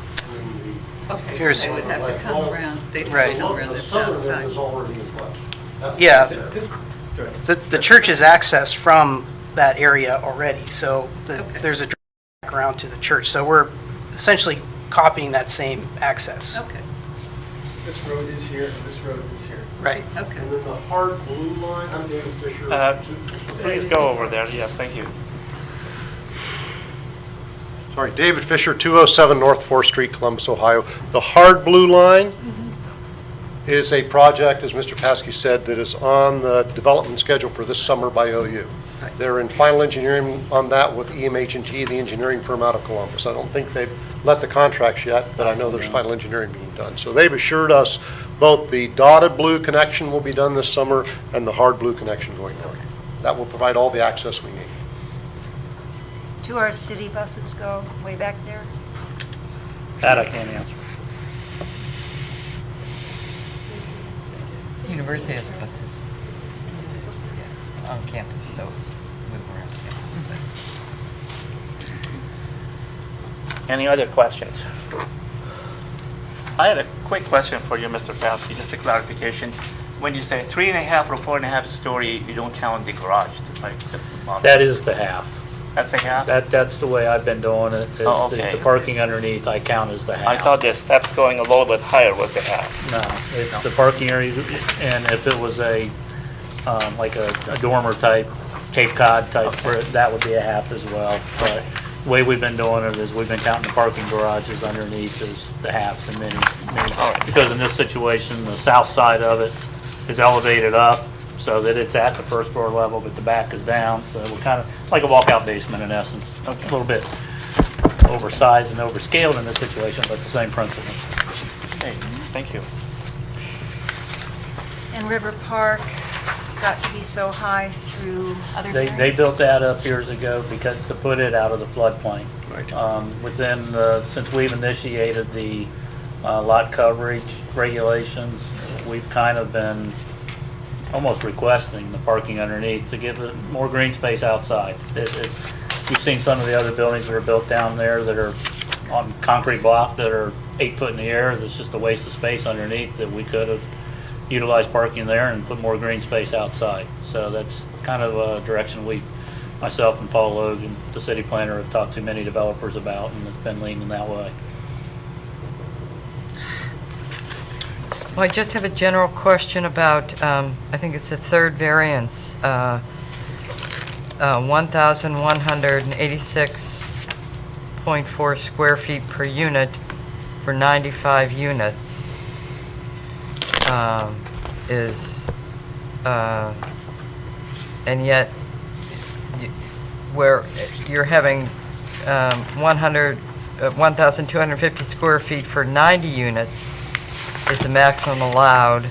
[SPEAKER 7] Okay,
[SPEAKER 2] Here's-
[SPEAKER 7] so they would have to come around, they'd have
[SPEAKER 2] Right.
[SPEAKER 7] to come around the
[SPEAKER 10] The
[SPEAKER 7] south
[SPEAKER 10] southern end
[SPEAKER 7] side.
[SPEAKER 10] is already in place. That's
[SPEAKER 2] Yeah.
[SPEAKER 4] Go ahead.
[SPEAKER 2] The church is accessed from that area already, so
[SPEAKER 7] Okay.
[SPEAKER 2] there's a direct route to the church. So we're essentially copying that same access.
[SPEAKER 7] Okay,
[SPEAKER 4] This road is here, and this road is here.
[SPEAKER 2] Right.
[SPEAKER 7] okay.
[SPEAKER 10] And then the hard blue line, I'm David Fisher.
[SPEAKER 1] Please go over there. Yes, thank you.
[SPEAKER 10] Sorry, David Fisher, 207 North 4th Street, Columbus, Ohio. The hard blue line is a project, as Mr. Paskey said, that is on the development schedule for this summer by OU. They're in final engineering on that with EMH&T, the engineering firm out of Columbus. I don't think they've let the contracts yet, but I know there's final engineering being done. So they've assured us both the dotted blue connection will be done this summer and the hard blue connection going north. That will provide all the access we need.
[SPEAKER 8] Do our city buses go way back there?
[SPEAKER 3] That I can't answer.
[SPEAKER 9] university has buses on campus, so move around.
[SPEAKER 1] Any other questions? I have a quick question for you, Mr. Paskey, just a clarification. When you say 3.5 or 4.5 story, you don't count the garage, right?
[SPEAKER 3] That is the half.
[SPEAKER 1] That's a half?
[SPEAKER 3] That's the way I've been doing it, is
[SPEAKER 1] Oh, okay.
[SPEAKER 3] the parking underneath I count as the half.
[SPEAKER 1] I thought the steps going a little bit higher was the half.
[SPEAKER 3] No, it's the parking area, and if it was like a dormer type, Cape Cod type, that would be a half as well. But the way we've been doing it is we've been counting the parking garages underneath as the halves in many, because in this situation, the south side of it is elevated up so that it's at the first floor level, but the back is down, so we're kind of like a walkout basement in essence. A little bit oversized and overscaled in this situation, but the same principle.
[SPEAKER 1] Okay, thank you.
[SPEAKER 8] And River Park got to be so high through other
[SPEAKER 3] They
[SPEAKER 8] variances?
[SPEAKER 3] built that up years ago because to put it out of the floodplain.
[SPEAKER 5] Right.
[SPEAKER 3] Since we've initiated the lot coverage regulations, we've kind of been almost requesting the parking underneath to give it more green space outside. We've seen some of the other buildings that are built down there that are on concrete block that are 8 foot in the air. There's just a waste of space underneath that we could have utilized parking there and put more green space outside. So that's kind of a direction myself and Paul Logan, the city planner, have talked to many developers about, and it's been leaning that way.
[SPEAKER 9] Well, I just have a general question about, I think it's the third variance, 1,186.4 square feet per unit for 95 units and yet where you're having 1,250 square feet for 90 units is the maximum allowed.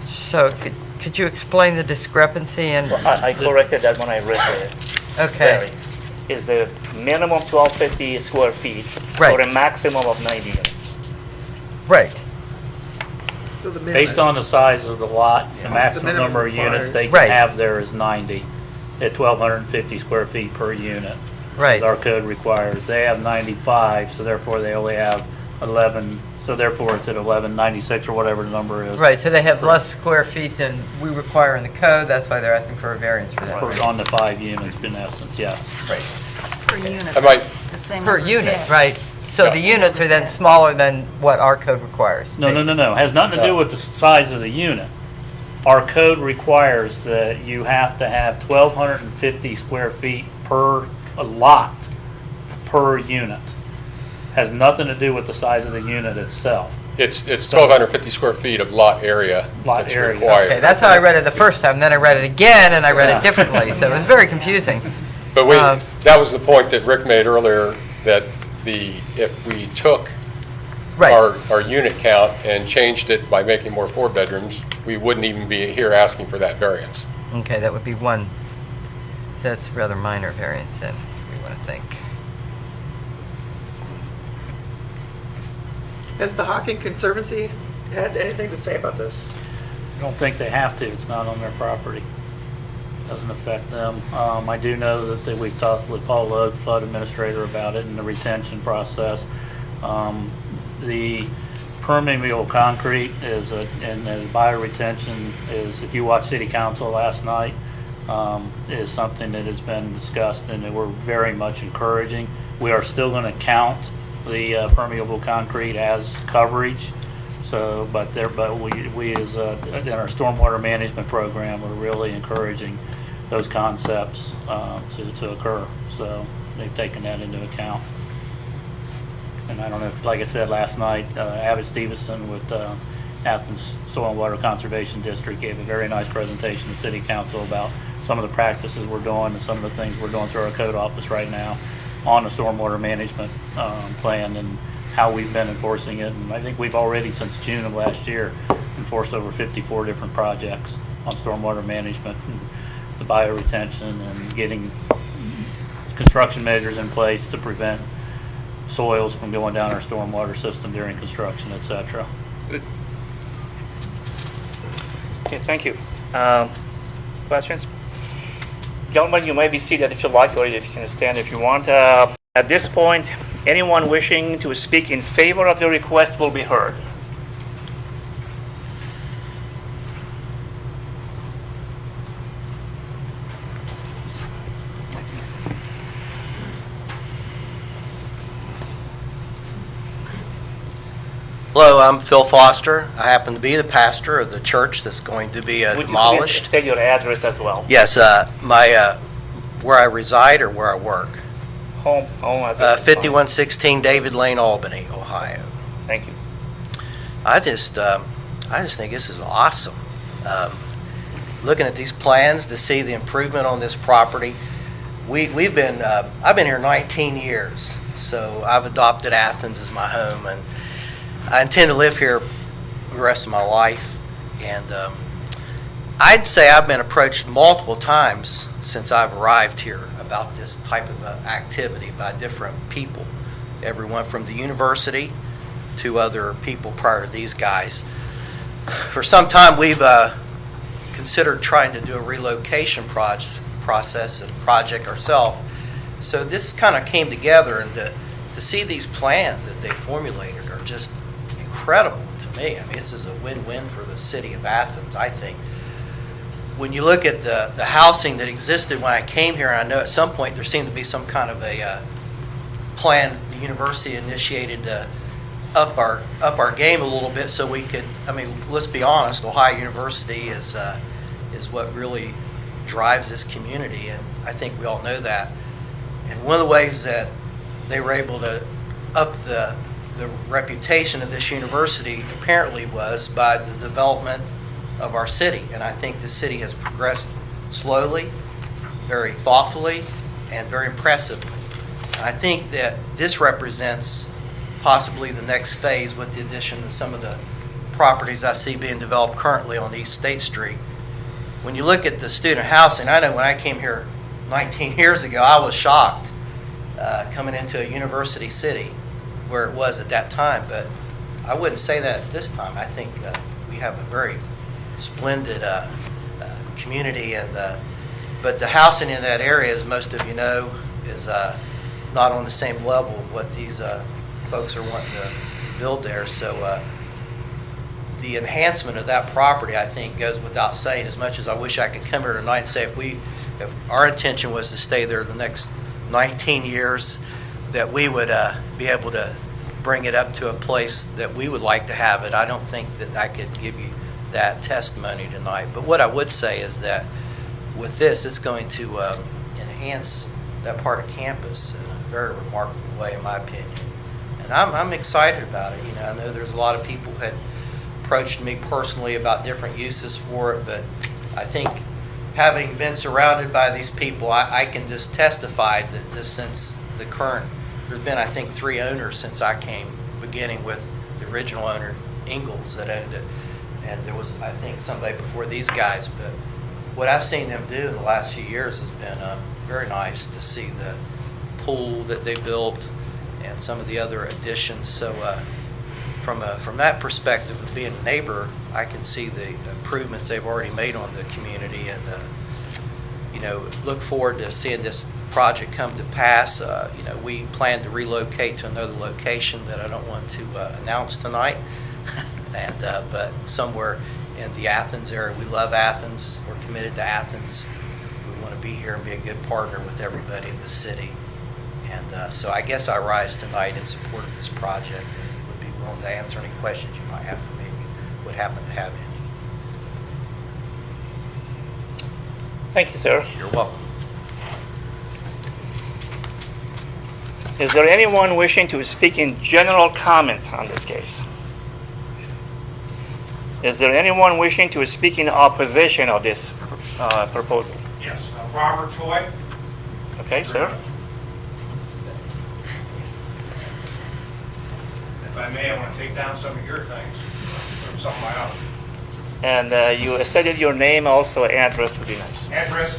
[SPEAKER 9] So could you explain the discrepancy and
[SPEAKER 1] I corrected that when I read
[SPEAKER 9] Okay.
[SPEAKER 1] varies. Is the minimum 1250 square feet
[SPEAKER 9] Right.
[SPEAKER 1] or a maximum of 90 units?
[SPEAKER 9] Right.
[SPEAKER 11] So the
[SPEAKER 3] Based on the size of the lot, the
[SPEAKER 11] the
[SPEAKER 3] maximum
[SPEAKER 11] minimum
[SPEAKER 3] number of units they can
[SPEAKER 9] Right.
[SPEAKER 3] have there is 90 at 1,250 square feet per unit.
[SPEAKER 9] Right.
[SPEAKER 3] As our code requires. They have 95, so therefore they only have 11, so therefore it's at 1196 or whatever the number is.
[SPEAKER 9] Right, so they have less square feet than we require in the code, that's why they're asking for a variance for that.
[SPEAKER 3] On the 5 units, in essence, yes.
[SPEAKER 9] Right.
[SPEAKER 8] Per unit.
[SPEAKER 6] I might,
[SPEAKER 8] The same
[SPEAKER 9] Per
[SPEAKER 8] number of
[SPEAKER 9] unit,
[SPEAKER 8] beds.
[SPEAKER 9] right. So the units are then smaller than what our code requires.
[SPEAKER 3] No. Has nothing to do with the size of the unit. Our code requires that you have to have 1,250 square feet per lot per unit. Has nothing to do with the size of the unit itself.
[SPEAKER 6] it's 1,250 square feet of lot area
[SPEAKER 3] Lot
[SPEAKER 6] that's
[SPEAKER 3] area.
[SPEAKER 6] required.
[SPEAKER 9] Okay, that's how I read it the first time, then I read it again, and I read
[SPEAKER 3] Yeah.
[SPEAKER 9] it differently, so it was very confusing.
[SPEAKER 6] But
[SPEAKER 9] Um,
[SPEAKER 6] that was the point that Rick made earlier, that if we took
[SPEAKER 9] Right,
[SPEAKER 6] our unit count and changed it by making more 4 bedrooms, we wouldn't even be here asking for that variance.
[SPEAKER 9] okay, that would be one, that's rather minor variance then, we want to think.
[SPEAKER 11] Has the Hawking Conservancy had anything to say about this?
[SPEAKER 3] I don't think they have to, it's not on their property. Doesn't affect them. I do know that we've talked with Paul Logue, flood administrator, about it and the retention process. The permeable concrete is, and the bioretention is, if you watched City Council last night, is something that has been discussed and that we're very much encouraging. We are still going to count the permeable concrete as coverage. So, but we as in our stormwater management program, we're really encouraging those concepts to occur. So they've taken that into account. And I don't know if, like I said last night, Abbott Stevenson with Athens Soil and Water Conservation District gave a very nice presentation to City Council about some of the practices we're doing and some of the things we're doing through our code office right now on the stormwater management plan and how we've been enforcing it. And I think we've already, since June of last year, enforced over 54 different projects on stormwater management and the bioretention and getting construction measures in place to prevent soils from going down our stormwater system during construction, et cetera.
[SPEAKER 1] Okay, thank you. Questions? Gentlemen, you may be seated if you like, or if you can stand if you want. At this point, anyone wishing to speak in favor of the request will be heard.
[SPEAKER 12] Hello, I'm Phil Foster. I happen to be the pastor of the church that's going to be
[SPEAKER 1] Would you please
[SPEAKER 12] demolished.
[SPEAKER 1] state your address as well?
[SPEAKER 12] Yes, where I reside or where I work.
[SPEAKER 1] Home address. is fine.
[SPEAKER 12] 5116 David Lane, Albany, Ohio.
[SPEAKER 1] Thank you.
[SPEAKER 12] I just think this is awesome. Looking at these plans to see the improvement on this property. I've been here 19 years, so I've adopted Athens as my home, and I intend to live here the rest of my life. And I'd say I've been approached multiple times since I've arrived here about this type of activity by different people, everyone from the university to other people prior to these guys. For some time, we've considered trying to do a relocation process and project ourselves. So this kind of came together, and to see these plans that they formulated are just incredible to me. I mean, this is a win-win for the city of Athens, I think. When you look at the housing that existed when I came here, and I know at some point there seemed to be some kind of a plan the university initiated to up our game a little bit so we could, I mean, let's be honest, Ohio University is what really drives this community, and I think we all know that. And one of the ways that they were able to up the reputation of this university apparently was by the development of our city. And I think the city has progressed slowly, very thoughtfully, and very impressively. And I think that this represents possibly the next phase with the addition of some of the properties I see being developed currently on East State Street. When you look at the student housing, I know when I came here 19 years ago, I was shocked coming into a university city where it was at that time, but I wouldn't say that at this time. I think we have a very splendid community, but the housing in that area, as most of you know, is not on the same level of what these folks are wanting to build there. So the enhancement of that property, I think, goes without saying. As much as I wish I could come here tonight and say if our intention was to stay there the next 19 years, that we would be able to bring it up to a place that we would like to have it. I don't think that I could give you that testimony tonight. But what I would say is that with this, it's going to enhance that part of campus in a very remarkable way, in my opinion. And I'm excited about it. I know there's a lot of people who had approached me personally about different uses for it, but I think having been surrounded by these people, I can just testify that just since the current, there's been, I think, 3 owners since I came, beginning with the original owner, Ingalls, that owned it. And there was, I think, somebody before these guys. But what I've seen them do in the last few years has been very nice to see the pool that they built and some of the other additions. So from that perspective of being a neighbor, I can see the improvements they've already made on the community, and look forward to seeing this project come to pass. We plan to relocate to another location that I don't want to announce tonight, but somewhere in the Athens area. We love Athens. We're committed to Athens. We want to be here and be a good partner with everybody in the city. And so I guess I rise tonight in support of this project and would be willing to answer any questions you might have for me if you would happen to have any.
[SPEAKER 1] Thank you, sir.
[SPEAKER 12] You're welcome.
[SPEAKER 1] Is there anyone wishing to speak in general comment on this case? Is there anyone wishing to speak in opposition of this proposal?
[SPEAKER 13] Yes, Robert Toy.
[SPEAKER 1] Okay, sir.
[SPEAKER 13] If I may, I want to take down some of your things, put some of my own.
[SPEAKER 1] And you stated your name, also address would be nice.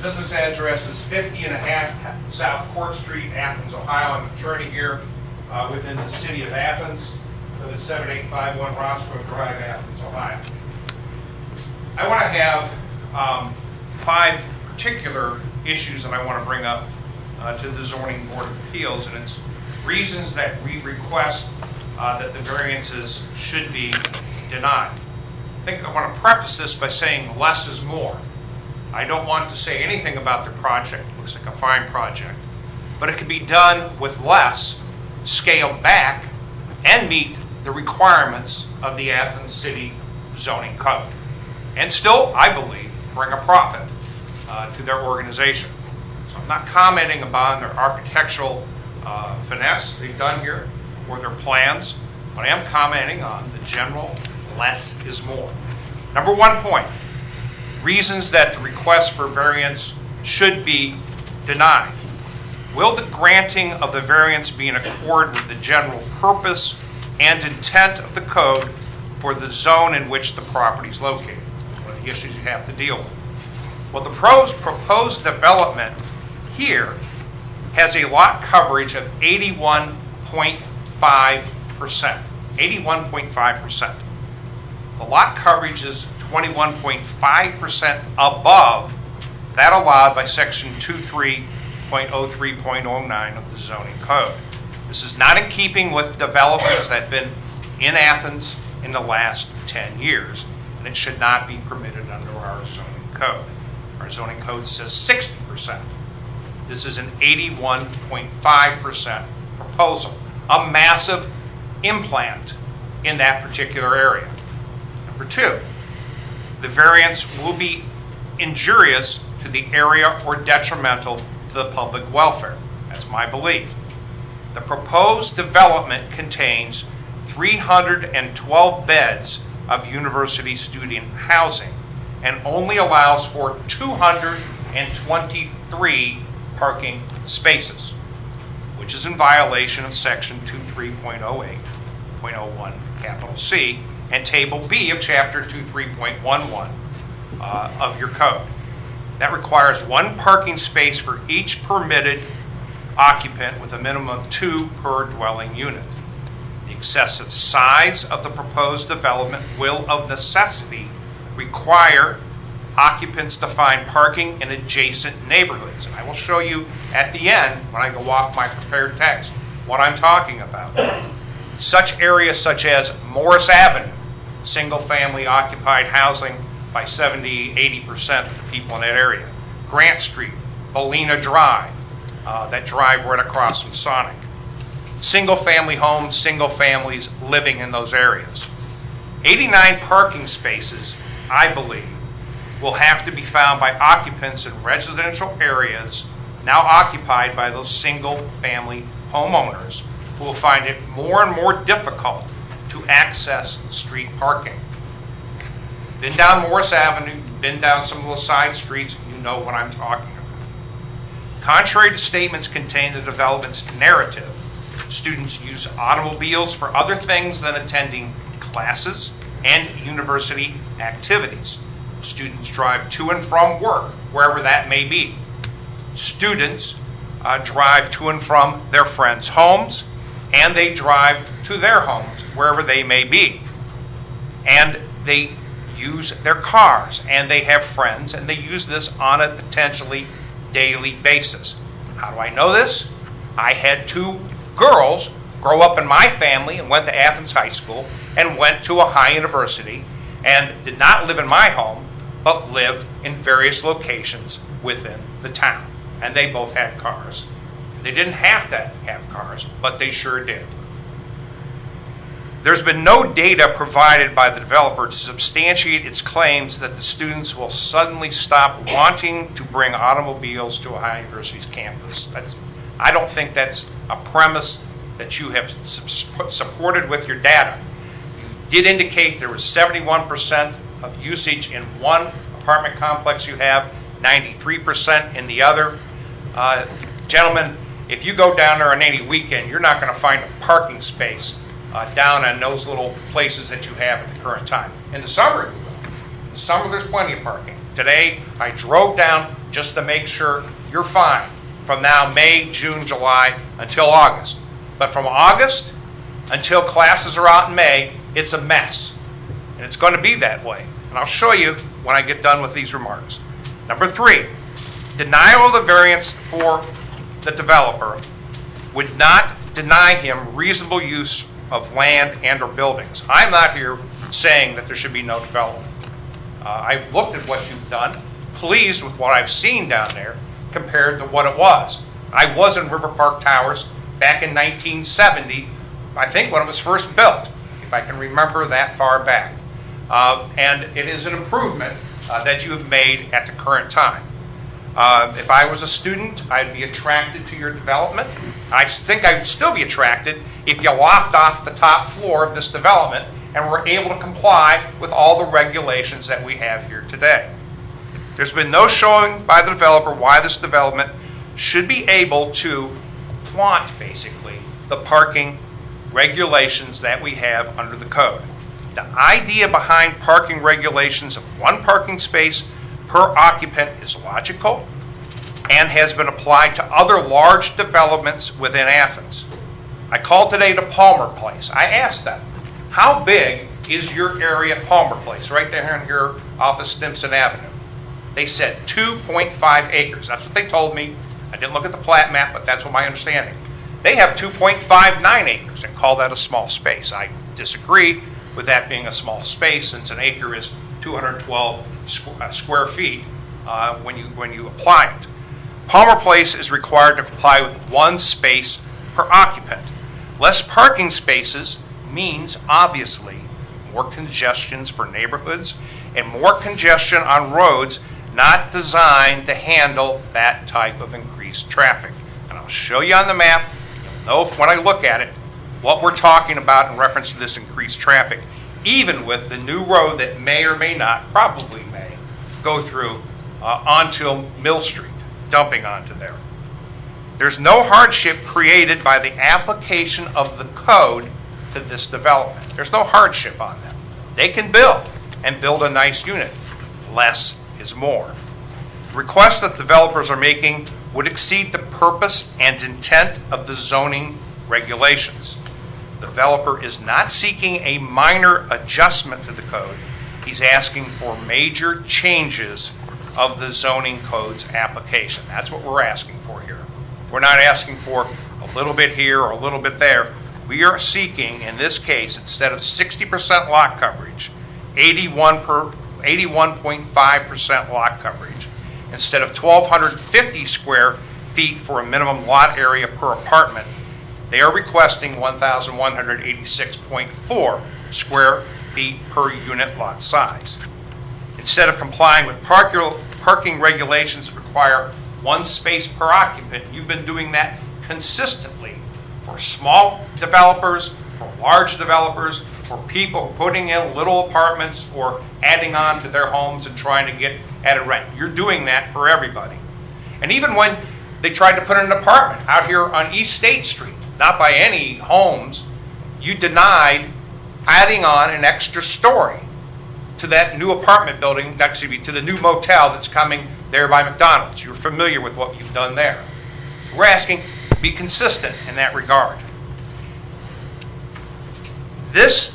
[SPEAKER 13] Business address is 50 and a half South Court Street, Athens, Ohio. I'm an attorney here within the city of Athens. Live at 7851 Roscoe Drive, Athens, Ohio. I want to have 5 particular issues that I want to bring up to the Zoning Board of Appeals, and it's reasons that we request that the variances should be denied. I think I want to preface this by saying less is more. I don't want to say anything about the project. It looks like a fine project. But it can be done with less, scaled back, and meet the requirements of the Athens City Zoning Code. And still, I believe, bring a profit to their organization. So I'm not commenting upon their architectural finesse they've done here or their plans, but I am commenting on the general less is more. Number 1 point, reasons that the request for variance should be denied. Will the granting of the variance be in accord with the general purpose and intent of the code for the zone in which the property is located? That's one of the issues you have to deal with. Well, the proposed development here has a lot coverage of 81.5%. 81.5%. The lot coverage is 21.5% above that allowed by Section 23.03.09 of the zoning code. This is not in keeping with developments that have been in Athens in the last 10 years, and it should not be permitted under our zoning code. Our zoning code says 60%. This is an 81.5% proposal, a massive implant in that particular area. Number 2, the variance will be injurious to the area or detrimental to the public welfare. That's my belief. The proposed development contains 312 beds of university student housing and only allows for 223 parking spaces, which is in violation of Section 23.08.01 capital C and Table B of Chapter 23.11 of your code. That requires one parking space for each permitted occupant with a minimum of 2 per dwelling unit. The excessive size of the proposed development will of necessity require occupants to find parking in adjacent neighborhoods. And I will show you at the end, when I go off my prepared text, what I'm talking about. Such areas such as Morris Avenue, single-family occupied housing by 70, 80% of the people in that area. Grant Street, Bolina Drive, that drive right across from Sonic. Single-family homes, single families living in those areas. 89 parking spaces, I believe, will have to be found by occupants in residential areas now occupied by those single-family homeowners who will find it more and more difficult to access street parking. Been down Morris Avenue, been down some of those side streets, you know what I'm talking about. Contrary to statements contained in the development's narrative, students use automobiles for other things than attending classes and university activities. Students drive to and from work, wherever that may be. Students drive to and from their friends' homes, and they drive to their homes, wherever they may be. And they use their cars, and they have friends, and they use this on a potentially daily basis. How do I know this? I had 2 girls grow up in my family and went to Athens High School and went to a high university and did not live in my home, but lived in various locations within the town. And they both had cars. They didn't have to have cars, but they sure did. There's been no data provided by the developer to substantiate its claims that the students will suddenly stop wanting to bring automobiles to Ohio University's campus. I don't think that's a premise that you have supported with your data. You did indicate there was 71% of usage in one apartment complex you have, 93% in the other. Gentlemen, if you go down there on any weekend, you're not going to find a parking space down on those little places that you have at the current time. In the summer, you will. In the summer, there's plenty of parking. Today, I drove down just to make sure you're fine from now May, June, July, until August. But from August until classes are out in May, it's a mess. And it's going to be that way. And I'll show you when I get done with these remarks. Number 3, denial of the variance for the developer would not deny him reasonable use of land and or buildings. I'm not here saying that there should be no development. I've looked at what you've done, pleased with what I've seen down there compared to what it was. I was in River Park Towers back in 1970, I think when it was first built, if I can remember that far back. And it is an improvement that you have made at the current time. If I was a student, I'd be attracted to your development. I think I'd still be attracted if you lopped off the top floor of this development and were able to comply with all the regulations that we have here today. There's been no showing by the developer why this development should be able to flaunt, basically, the parking regulations that we have under the code. The idea behind parking regulations of one parking space per occupant is logical and has been applied to other large developments within Athens. I called today to Palmer Place. I asked them, how big is your area at Palmer Place, right down here off of Stimson Avenue? They said 2.5 acres. That's what they told me. I didn't look at the plat map, but that's what my understanding. They have 2.59 acres and call that a small space. I disagree with that being a small space, since an acre is 212 square feet when you apply it. Palmer Place is required to comply with one space per occupant. Less parking spaces means, obviously, more congestions for neighborhoods and more congestion on roads not designed to handle that type of increased traffic. And I'll show you on the map, you'll know when I look at it, what we're talking about in reference to this increased traffic, even with the new road that may or may not, probably may, go through onto Mill Street, dumping onto there. There's no hardship created by the application of the code to this development. There's no hardship on them. They can build and build a nice unit. Less is more. The request that developers are making would exceed the purpose and intent of the zoning regulations. The developer is not seeking a minor adjustment to the code. He's asking for major changes of the zoning code's application. That's what we're asking for here. We're not asking for a little bit here or a little bit there. We are seeking, in this case, instead of 60% lot coverage, 81.5% lot coverage. Instead of 1,250 square feet for a minimum lot area per apartment, they are requesting 1,186.4 square feet per unit lot size. Instead of complying with parking regulations that require one space per occupant, you've been doing that consistently for small developers, for large developers, for people putting in little apartments or adding on to their homes and trying to get at a rent. You're doing that for everybody. And even when they tried to put in an apartment out here on East State Street, not by any homes, you denied adding on an extra story to that new apartment building, to the new motel that's coming there by McDonald's. You're familiar with what you've done there. So we're asking, be consistent in that regard. This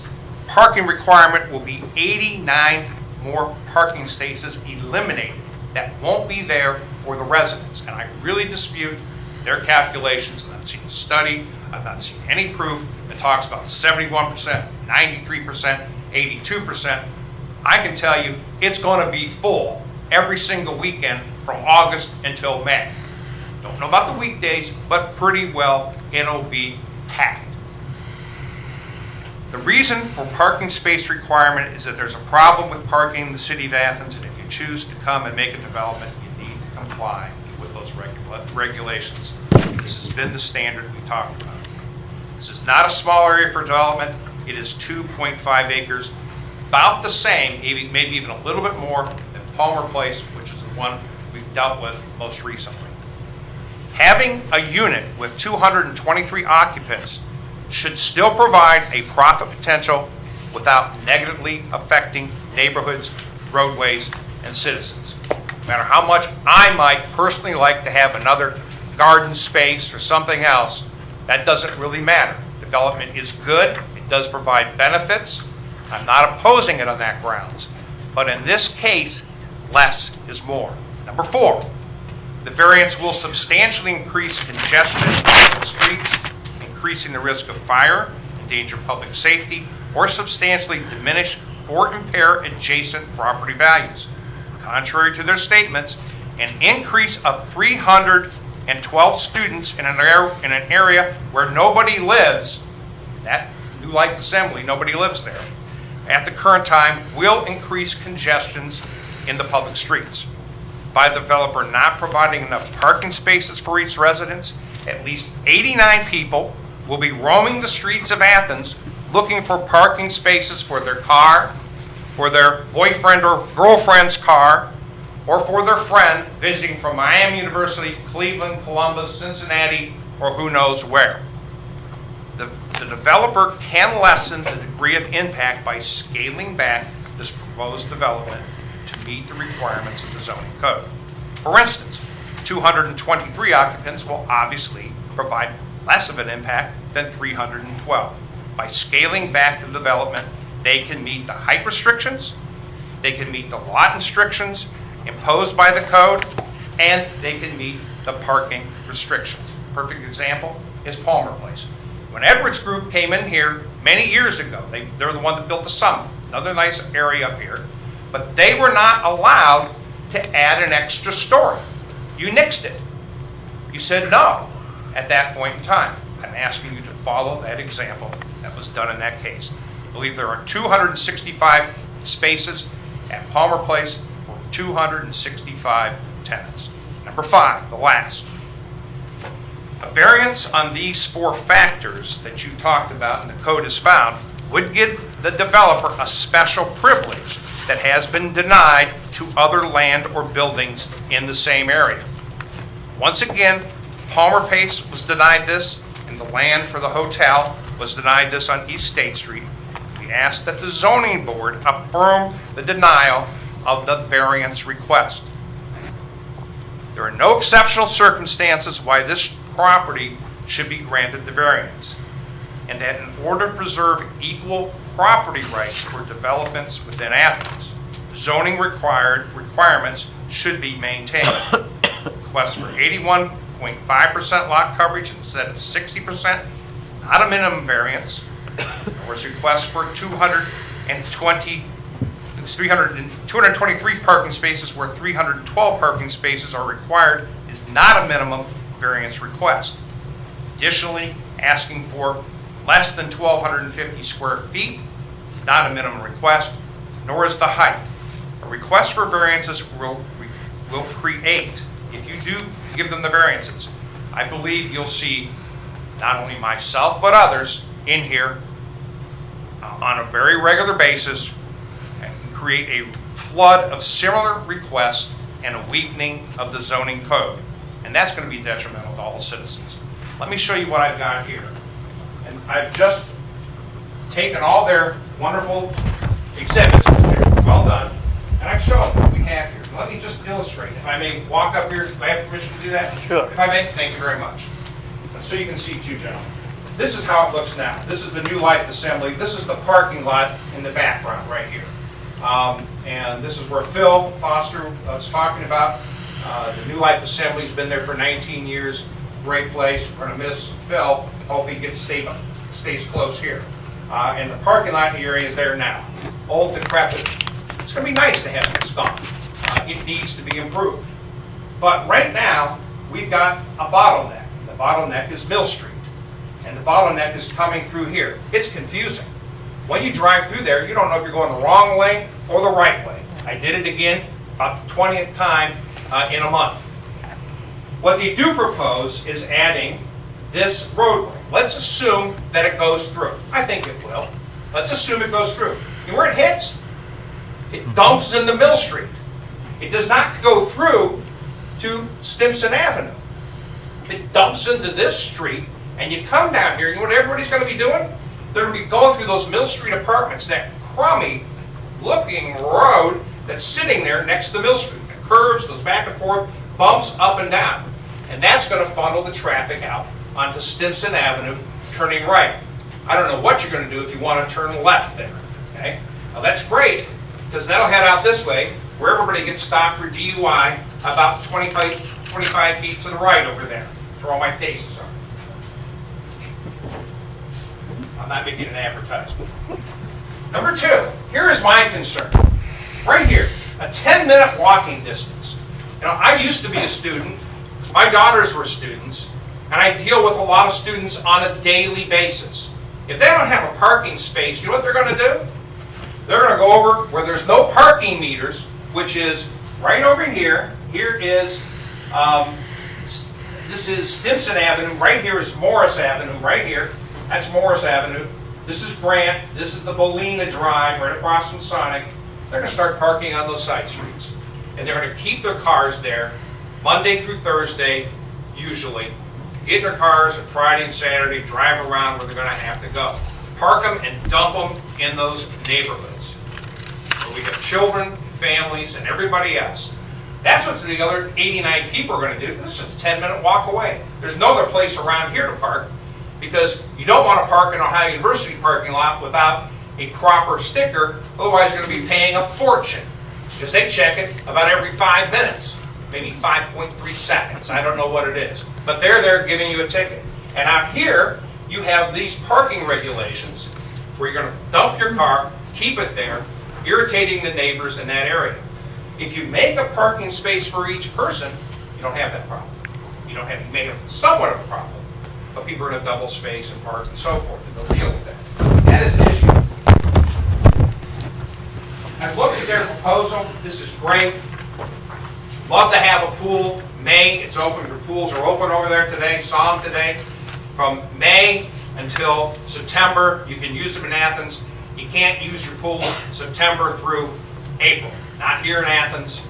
[SPEAKER 13] parking requirement will be 89 more parking spaces eliminated that won't be there for the residents. And I really dispute their calculations. I've not seen a study. I've not seen any proof that talks about 71%, 93%, 82%. I can tell you it's going to be full every single weekend from August until May. Don't know about the weekdays, but pretty well it'll be packed. The reason for parking space requirement is that there's a problem with parking in the city of Athens, and if you choose to come and make a development, you need to comply with those regulations. This has been the standard we talked about. This is not a small area for development. It is 2.5 acres, about the same, maybe even a little bit more than Palmer Place, which is the one we've dealt with most recently. Having a unit with 223 occupants should still provide a profit potential without negatively affecting neighborhoods, roadways, and citizens. No matter how much I might personally like to have another garden space or something else, that doesn't really matter. Development is good. It does provide benefits. I'm not opposing it on that grounds. But in this case, less is more. Number 4, the variance will substantially increase congestion in the streets, increasing the risk of fire, endanger public safety, or substantially diminish or impair adjacent property values. Contrary to their statements, an increase of 312 students in an area where nobody lives, that New Life Assembly, nobody lives there, at the current time will increase congestions in the public streets. By the developer not providing enough parking spaces for each residence, at least 89 people will be roaming the streets of Athens looking for parking spaces for their car, for their boyfriend or girlfriend's car, or for their friend visiting from Miami University, Cleveland, Columbus, Cincinnati, or who knows where. The developer can lessen the degree of impact by scaling back this proposed development to meet the requirements of the zoning code. For instance, 223 occupants will obviously provide less of an impact than 312. By scaling back the development, they can meet the height restrictions, they can meet the lot restrictions imposed by the code, and they can meet the parking restrictions. Perfect example is Palmer Place. When Edwards Group came in here many years ago, they're the one that built the Summit, another nice area up here, but they were not allowed to add an extra story. You nixed it. You said no at that point in time. I'm asking you to follow that example that was done in that case. I believe there are 265 spaces at Palmer Place for 265 tenants. Number 5, the last. A variance on these 4 factors that you talked about and the code has found would give the developer a special privilege that has been denied to other land or buildings in the same area. Once again, Palmer Place was denied this, and the land for the hotel was denied this on East State Street. We ask that the zoning board affirm the denial of the variance request. There are no exceptional circumstances why this property should be granted the variance, and that in order to preserve equal property rights for developments within Athens, zoning requirements should be maintained. Request for 81.5% lot coverage instead of 60% is not a minimum variance. Whereas request for 223 parking spaces where 312 parking spaces are required is not a minimum variance request. Additionally, asking for less than 1,250 square feet is not a minimum request, nor is the height. A request for variances will create, if you do give them the variances, I believe you'll see not only myself but others in here on a very regular basis and create a flood of similar requests and a weakening of the zoning code. And that's going to be detrimental to all citizens. Let me show you what I've got here. And I've just taken all their wonderful exhibits, well done, and I've shown what we have here. Let me just illustrate. If I may walk up here, if I have permission to do that?
[SPEAKER 1] Sure.
[SPEAKER 13] If I may, thank you very much. So you can see too, gentlemen. This is how it looks now. This is the New Life Assembly. This is the parking lot in the background right here. And this is where Phil Foster was talking about. The New Life Assembly's been there for 19 years. Great place. We're going to miss Phil. Hope he stays close here. And the parking lot area is there now. Old, decrepit. It's going to be nice to have this gone. It needs to be improved. But right now, we've got a bottleneck. The bottleneck is Mill Street. And the bottleneck is coming through here. It's confusing. When you drive through there, you don't know if you're going the wrong way or the right way. I did it again about the 20th time in a month. What they do propose is adding this roadway. Let's assume that it goes through. I think it will. Let's assume it goes through. And where it hits, it dumps into Mill Street. It does not go through to Stimson Avenue. It dumps into this street, and you come down here, you know what everybody's going to be doing? They're going to be going through those Mill Street apartments, that crummy-looking road that's sitting there next to Mill Street. It curves, goes back and forth, bumps up and down. And that's going to funnel the traffic out onto Stimson Avenue, turning right. I don't know what you're going to do if you want to turn left there. Okay? Now that's great, because that'll head out this way, where everybody gets stopped for DUI about 25 feet to the right over there. That's where all my cases are. I'm not making an advertisement. Number two, here is my concern. Right here, a 10-minute walking distance. You know, I used to be a student. My daughters were students, and I deal with a lot of students on a daily basis. If they don't have a parking space, you know what they're going to do? They're going to go over where there's no parking meters, which is right over here. Here is, this is Stimson Avenue. Right here is Morris Avenue. Right here, that's Morris Avenue. This is Grant. This is the Bolina Drive right across from Sonic. They're going to start parking on those side streets. And they're going to keep their cars there Monday through Thursday, usually. Get in their cars on Friday and Saturday, drive around where they're going to have to go. Park them and dump them in those neighborhoods where we have children, families, and everybody else. That's what the other 89 people are going to do. This is just a 10-minute walk away. There's no other place around here to park because you don't want to park in Ohio University parking lot without a proper sticker. Otherwise, you're going to be paying a fortune because they check it about every 5 minutes, maybe 5.3 seconds. I don't know what it is. But they're there giving you a ticket. And out here, you have these parking regulations where you're going to dump your car, keep it there, irritating the neighbors in that area. If you make a parking space for each person, you don't have that problem. You may have somewhat of a problem, but people are in a double space and park and so forth, and they'll deal with that. That is an issue. I've looked at their proposal. This is great. Love to have a pool. May, it's open. The pools are open over there today. Saw them today. From May until September, you can use them in Athens. You can't use your pool September through April. Not here in Athens.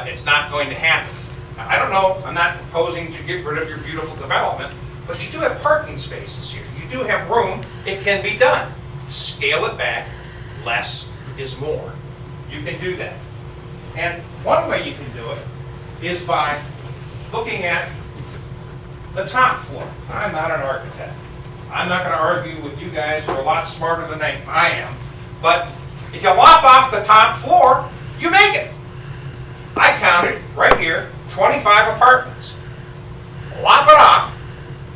[SPEAKER 13] It's not going to happen. Now, I don't know. I'm not proposing to get rid of your beautiful development, but you do have parking spaces here. You do have room. It can be done. Scale it back. Less is more. You can do that. And one way you can do it is by looking at the top floor. I'm not an architect. I'm not going to argue with you guys who are a lot smarter than I am. But if you lop off the top floor, you make it. I counted right here 25 apartments. Lop it off,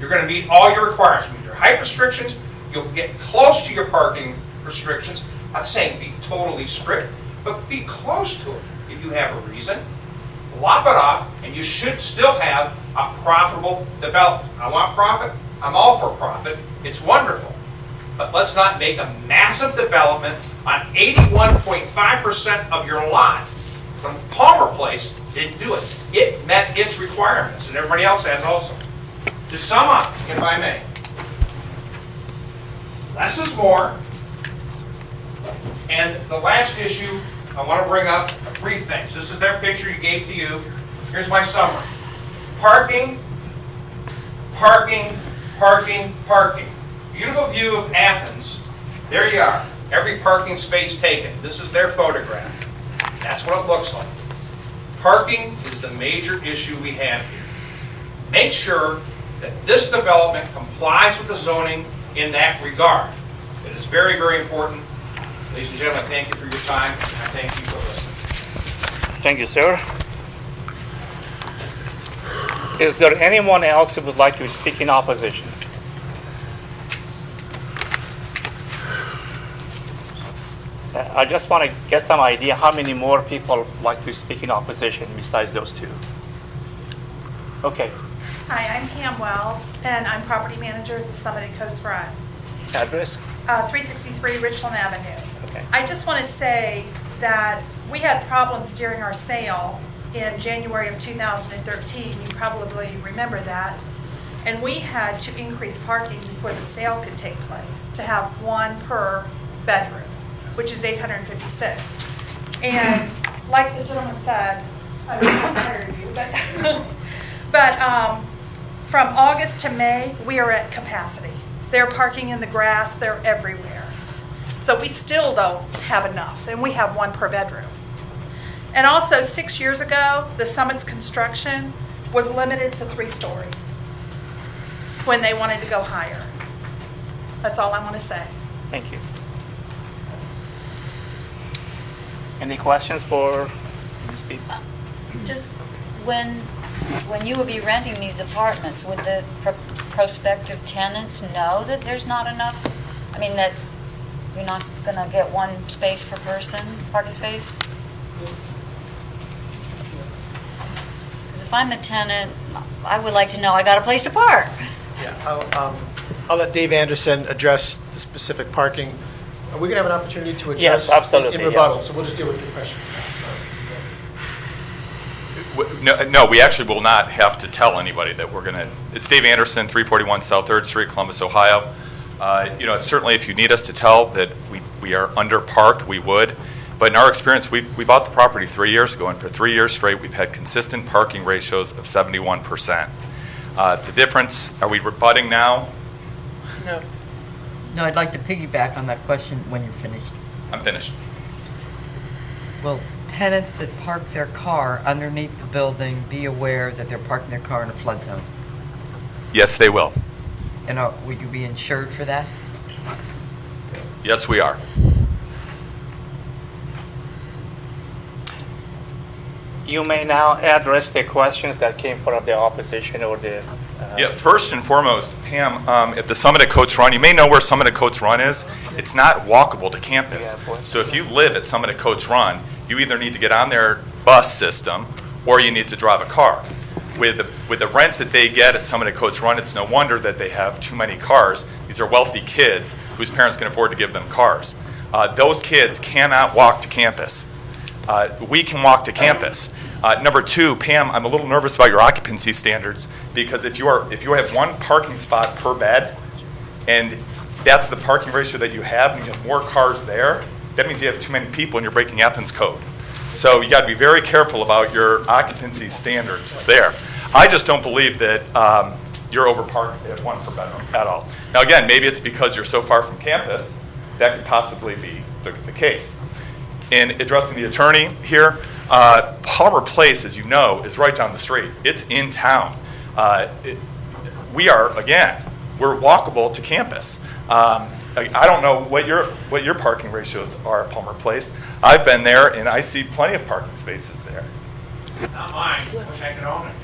[SPEAKER 13] you're going to meet all your requirements. With your height restrictions, you'll get close to your parking restrictions. I'm not saying be totally strict, but be close to it if you have a reason. Lop it off, and you should still have a profitable development. I want profit. I'm all for profit. It's wonderful. But let's not make a massive development on 81.5% of your lot. When Palmer Place didn't do it. It met its requirements, and everybody else has also. To sum up, if I may, less is more. And the last issue I want to bring up, 3 things. This is their picture you gave to you. Here's my summary. Parking, parking, parking, parking. Beautiful view of Athens. There you are. Every parking space taken. This is their photograph. That's what it looks like. Parking is the major issue we have here. Make sure that this development complies with the zoning in that regard. It is very, very important. Ladies and gentlemen, thank you for your time, and I thank you for listening.
[SPEAKER 1] Thank you, sir. Is there anyone else who would like to speak in opposition? I just want to get some idea how many more people like to speak in opposition besides those 2. Okay.
[SPEAKER 14] Hi, I'm Pam Wells, and I'm property manager at the Summit at Coates Run.
[SPEAKER 1] Address?
[SPEAKER 14] 363 Richland Avenue.
[SPEAKER 1] Okay.
[SPEAKER 14] I just want to say that we had problems during our sale in January of 2013. You probably remember that. And we had to increase parking before the sale could take place to have 1 per bedroom, which is 856. And like the gentleman said, I won't hire you, but from August to May, we are at capacity. They're parking in the grass, they're everywhere. So we still don't have enough, and we have 1 per bedroom. And also, 6 years ago, the Summit's construction was limited to 3 stories when they wanted to go higher. That's all I want to say.
[SPEAKER 1] Thank you. Any questions for these people?
[SPEAKER 8] Just when you will be renting these apartments, would the prospective tenants know that there's not enough? I mean, that you're not going to get 1 space per person, parking space? Because if I'm a tenant, I would like to know I got a place to park.
[SPEAKER 4] Yeah, I'll let Dave Anderson address the specific parking. Are we going to have an opportunity to address
[SPEAKER 1] Yes, absolutely,
[SPEAKER 4] in rebuttal?
[SPEAKER 1] yes.
[SPEAKER 4] So we'll just deal with your question.
[SPEAKER 15] No, we actually will not have to tell anybody that we're going to. It's Dave Anderson, 341 South 3rd Street, Columbus, Ohio. Certainly if you need us to tell that we are underparked, we would. But in our experience, we bought the property 3 years ago, and for 3 years straight, we've had consistent parking ratios of 71%. The difference, are we rebutting now?
[SPEAKER 9] No. No, I'd like to piggyback on that question when you're finished.
[SPEAKER 15] I'm finished.
[SPEAKER 9] Will tenants that park their car underneath the building be aware that they're parking their car in a flood zone?
[SPEAKER 15] Yes, they will.
[SPEAKER 9] And would you be insured for that?
[SPEAKER 15] Yes, we are.
[SPEAKER 1] You may now address the questions that came from the opposition or the...
[SPEAKER 15] Yeah, first and foremost, Pam, at the Summit at Coates Run, you may know where Summit at Coates Run is. It's not walkable to campus. So if you live at Summit at Coates Run, you either need to get on their bus system or you need to drive a car. With the rents that they get at Summit at Coates Run, it's no wonder that they have too many cars. These are wealthy kids whose parents can afford to give them cars. Those kids cannot walk to campus. We can walk to campus. Number 2, Pam, I'm a little nervous about your occupancy standards because if you have 1 parking spot per bed, and that's the parking ratio that you have, and you have more cars there, that means you have too many people and you're breaking Athens code. So you got to be very careful about your occupancy standards there. I just don't believe that you're overparked at 1 per bedroom at all. Now again, maybe it's because you're so far from campus. That could possibly be the case. In addressing the attorney here, Palmer Place, as you know, is right down the street. It's in town. We are, again, we're walkable to campus. I don't know what your parking ratios are at Palmer Place. I've been there, and I see plenty of parking spaces there.
[SPEAKER 13] Not mine, wish I could own it.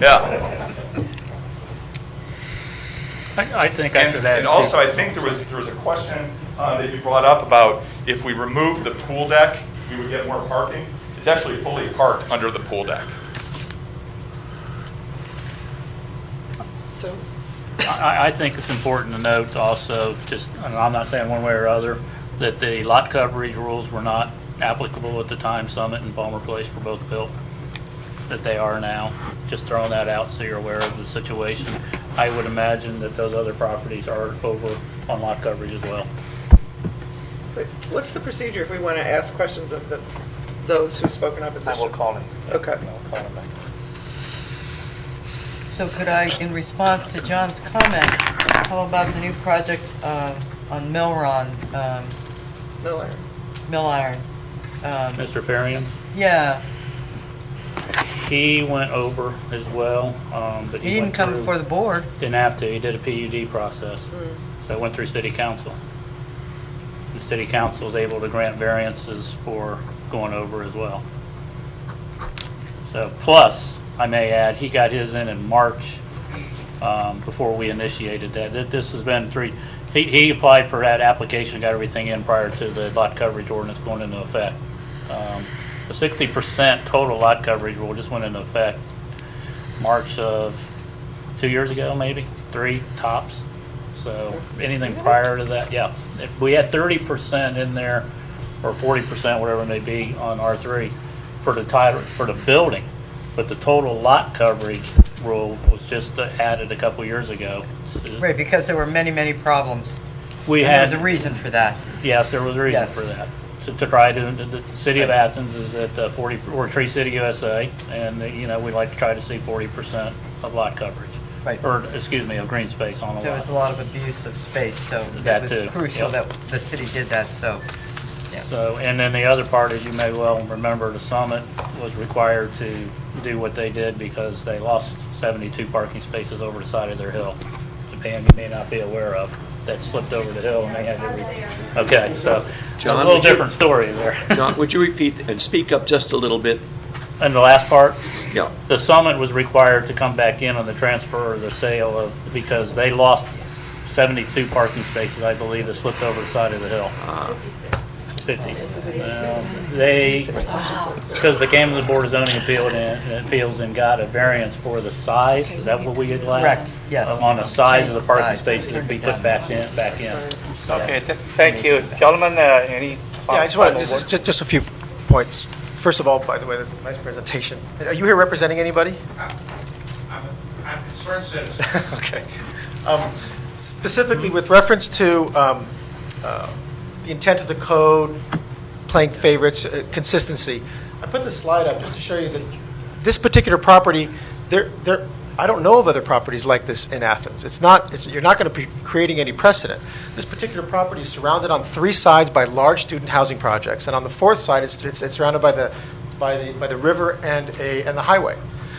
[SPEAKER 15] Yeah.
[SPEAKER 1] I think I should add.
[SPEAKER 15] And also, I think there was a question that you brought up about if we remove the pool deck, we would get more parking. It's actually fully parked under the pool deck.
[SPEAKER 11] So,
[SPEAKER 1] I think it's important to note also, just, and I'm not saying one way or other, that the lot coverage rules were not applicable at the time Summit and Palmer Place were both built, that they are now. Just throwing that out so you're aware of the situation. I would imagine that those other properties are over on lot coverage as well.
[SPEAKER 11] but what's the procedure if we want to ask questions of those who've spoken opposition?
[SPEAKER 1] I will call him.
[SPEAKER 11] Okay.
[SPEAKER 1] I'll call him back.
[SPEAKER 9] So could I, in response to John's comment, how about the new project on Milron,
[SPEAKER 11] Miller.
[SPEAKER 9] Mill Iron?
[SPEAKER 1] Mr. Farians,
[SPEAKER 9] Yeah,
[SPEAKER 1] he went over as well, but
[SPEAKER 9] he didn't
[SPEAKER 1] went
[SPEAKER 9] come
[SPEAKER 1] through-
[SPEAKER 9] before the board.
[SPEAKER 1] Didn't have to. He did a PUD process. So it went through city council. The city council was able to grant variances for going over as well. So plus, I may add, he got his in March before we initiated that. This has been he applied for that application, got everything in prior to the lot coverage ordinance going into effect. The 60% total lot coverage rule just went into effect March of 2 years ago, maybe 3 tops. So anything prior to that, yeah. If we had 30% in there, or 40%, whatever it may be, on R3 for the title for the building, but the total lot coverage rule was just added a couple years ago.
[SPEAKER 9] Right, because there were many, many problems.
[SPEAKER 1] We
[SPEAKER 9] And
[SPEAKER 1] had
[SPEAKER 9] There's a reason for that.
[SPEAKER 1] Yes, there was a reason
[SPEAKER 9] Yes.
[SPEAKER 1] for that. To try to, the city of Athens is at 40, or Tree City, USA, and we like to try to see 40% of lot coverage.
[SPEAKER 9] Right.
[SPEAKER 1] Or, excuse me, of green space on a
[SPEAKER 9] There was a
[SPEAKER 1] lot.
[SPEAKER 9] lot of abuse of space, so
[SPEAKER 1] That
[SPEAKER 9] it
[SPEAKER 1] too,
[SPEAKER 9] was crucial
[SPEAKER 1] yep.
[SPEAKER 9] that the city did that, so. Yeah.
[SPEAKER 1] So, and then the other part, as you may well remember, the Summit was required to do what they did because they lost 72 parking spaces over the side of their hill. Japan, you may not be aware of, that slipped over the hill and they had to okay, so
[SPEAKER 5] John,
[SPEAKER 1] a little
[SPEAKER 5] would you-
[SPEAKER 1] different story there.
[SPEAKER 5] John, would you repeat and speak up just a little bit?
[SPEAKER 1] And the last part,
[SPEAKER 5] Yeah.
[SPEAKER 1] the Summit was required to come back in on the transfer or the sale of, because they lost 72 parking spaces, I believe, that slipped over the side of the hill. 50. Because they came to the Board of Zoning Appeals and got a variance for the size, is that what we had allowed?
[SPEAKER 9] Correct, yes.
[SPEAKER 1] On the size of the parking
[SPEAKER 9] Size.
[SPEAKER 1] spaces to be put back in.
[SPEAKER 9] Yeah.
[SPEAKER 1] Okay, thank you. Gentlemen, any?
[SPEAKER 4] Yeah, I just want to, just a few points. First of all, by the way, that's a nice presentation. Are you here representing anybody?
[SPEAKER 13] I'm a concerned citizen.
[SPEAKER 4] Okay. Specifically with reference to the intent of the code, playing favorites, consistency, I put this slide up just to show you that this particular property, I don't know of other properties like this in Athens. You're not going to be creating any precedent. This particular property is surrounded on 3 sides by large student housing projects, and on the 4th side, it's surrounded by the river and the highway.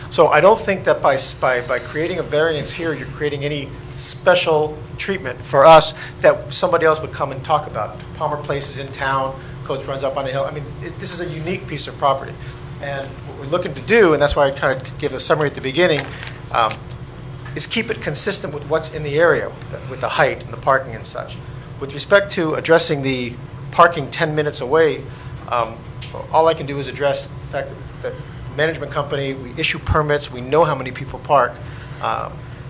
[SPEAKER 4] So I don't think that by creating a variance here, you're creating any special treatment for us that somebody else would come and talk about. Palmer Place is in town, Coates runs up on a hill. I mean, this is a unique piece of property. And what we're looking to do, and that's why I kind of give a summary at the beginning, is keep it consistent with what's in the area, with the height and the parking and such. With respect to addressing the parking 10 minutes away, all I can do is address the fact that the management company, we issue permits, we know how many people park,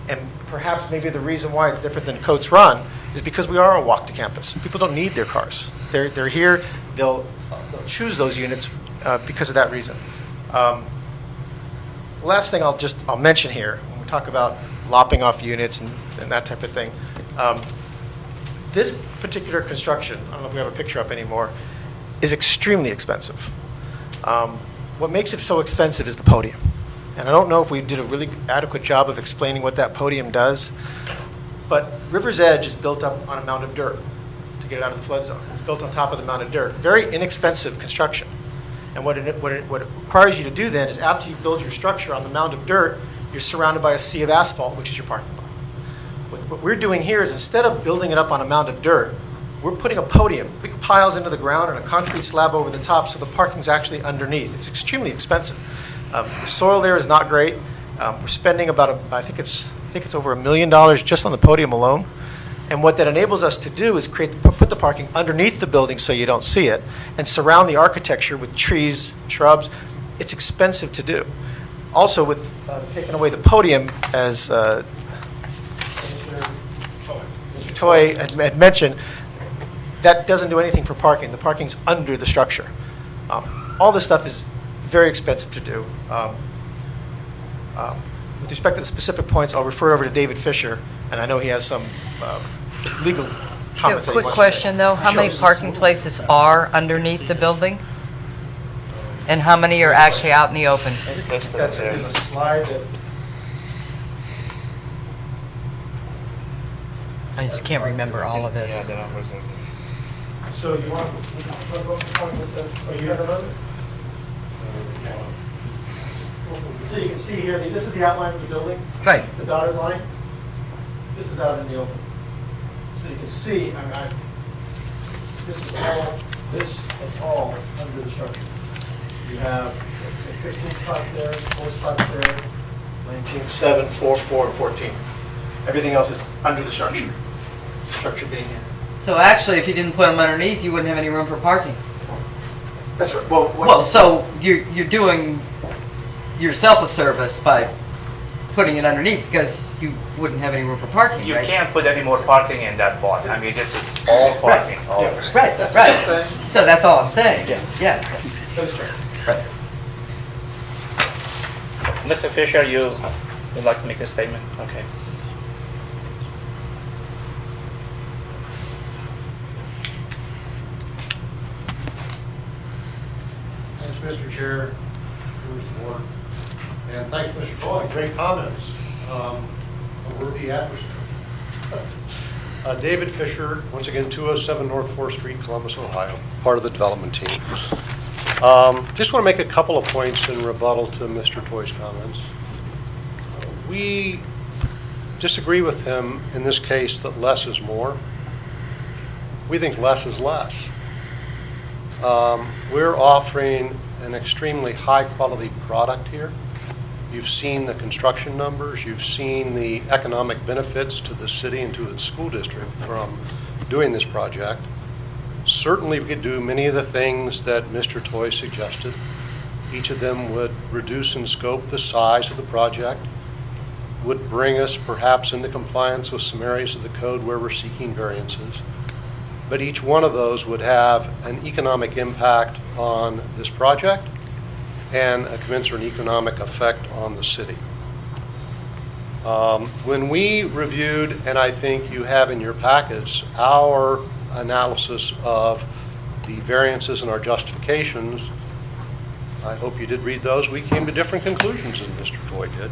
[SPEAKER 4] and perhaps maybe the reason why it's different than Coates Run is because we are a walk to campus. People don't need their cars. They're here, they'll choose those units because of that reason. The last thing I'll mention here, when we talk about lopping off units and that type of thing, this particular construction, I don't know if we have a picture up anymore, is extremely expensive. What makes it so expensive is the podium. And I don't know if we did a really adequate job of explaining what that podium does, but River's Edge is built up on a mound of dirt to get it out of the flood zone. It's built on top of the mound of dirt. Very inexpensive construction. And what it requires you to do then is after you build your structure on the mound of dirt, you're surrounded by a sea of asphalt, which is your parking lot. What we're doing here is instead of building it up on a mound of dirt, we're putting a podium, big piles into the ground and a concrete slab over the top so the parking's actually underneath. It's extremely expensive. The soil there is not great. We're spending about, I think it's over $1 million just on the podium alone. And what that enables us to do is put the parking underneath the building so you don't see it, and surround the architecture with trees, shrubs. It's expensive to do. Also, with taking away the podium, as Mr. Toy had mentioned, that doesn't do anything for parking. The parking's under the structure. All this stuff is very expensive to do. With respect to the specific points, I'll refer over to David Fisher, and I know he has some legal comments.
[SPEAKER 9] Quick question, though. How many parking places are underneath the building? And how many are actually out in the open?
[SPEAKER 4] There's a slide that...
[SPEAKER 9] I just can't remember all of this.
[SPEAKER 4] So you want to go with the... Are you going to run it? So you can see here, this is the outline of the building.
[SPEAKER 9] Right.
[SPEAKER 4] The dotted line. This is out in the open. So you can see, this is all under the structure. You have 15 spots there, 4 spots there, 19, 7, 4, 4, and 14. Everything else is under the structure. The structure being here.
[SPEAKER 9] So actually, if you didn't put them underneath, you wouldn't have any room for parking.
[SPEAKER 4] That's right.
[SPEAKER 9] Well, so you're doing yourself a service by putting it underneath because you wouldn't have any room for parking.
[SPEAKER 1] You
[SPEAKER 9] right?
[SPEAKER 1] can't put any more parking in that lot. I mean, this is all parking.
[SPEAKER 9] Right.
[SPEAKER 1] All
[SPEAKER 9] Right. That's right. So that's all I'm saying.
[SPEAKER 1] Yes.
[SPEAKER 9] Yeah.
[SPEAKER 4] That's right.
[SPEAKER 9] Right.
[SPEAKER 1] Mr. Fisher, you would like to make a statement? Okay.
[SPEAKER 10] Thanks, Mr. Chair, members of the board, and thanks, Mr. Toy. Great comments. A worthy adversary. David Fisher, once again, 207 North 4th Street, Columbus, Ohio, part of the development team. Just want to make a couple of points in rebuttal to Mr. Toy's comments. We disagree with him in this case that less is more. We think less is less. We're offering an extremely high-quality product here. You've seen the construction numbers. You've seen the economic benefits to the city and to its school district from doing this project. Certainly, we could do many of the things that Mr. Toy suggested. Each of them would reduce in scope the size of the project, would bring us perhaps into compliance with some areas of the code where we're seeking variances. But each one of those would have an economic impact on this project and a commensurate economic effect on the city. When we reviewed, and I think you have in your packets, our analysis of the variances and our justifications, I hope you did read those. We came to different conclusions than Mr. Toy did.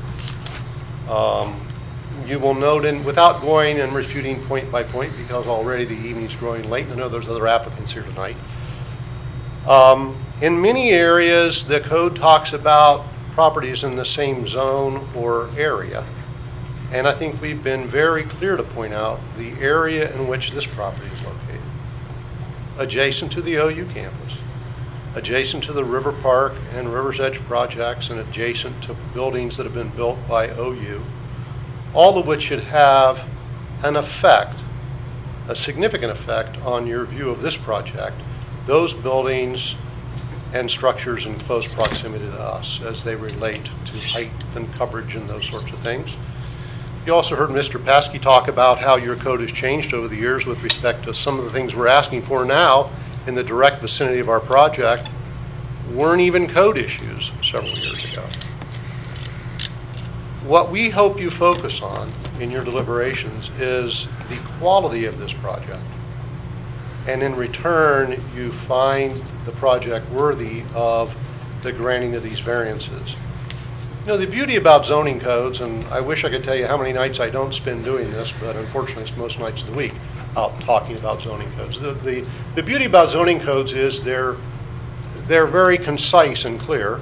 [SPEAKER 10] You will note, and without going and refuting point by point, because already the evening's growing late, and I know there's other applicants here tonight. In many areas, the code talks about properties in the same zone or area. And I think we've been very clear to point out the area in which this property is located. Adjacent to the OU campus, adjacent to the River Park and River's Edge projects, and adjacent to buildings that have been built by OU, all of which should have an effect, a significant effect on your view of this project, those buildings and structures in close proximity to us as they relate to height and coverage and those sorts of things. You also heard Mr. Paskey talk about how your code has changed over the years with respect to some of the things we're asking for now in the direct vicinity of our project weren't even code issues several years ago. What we hope you focus on in your deliberations is the quality of this project. And in return, you find the project worthy of the granting of these variances. You know, the beauty about zoning codes, and I wish I could tell you how many nights I don't spend doing this, but unfortunately it's most nights of the week out talking about zoning codes. The beauty about zoning codes is they're they're very concise and clear,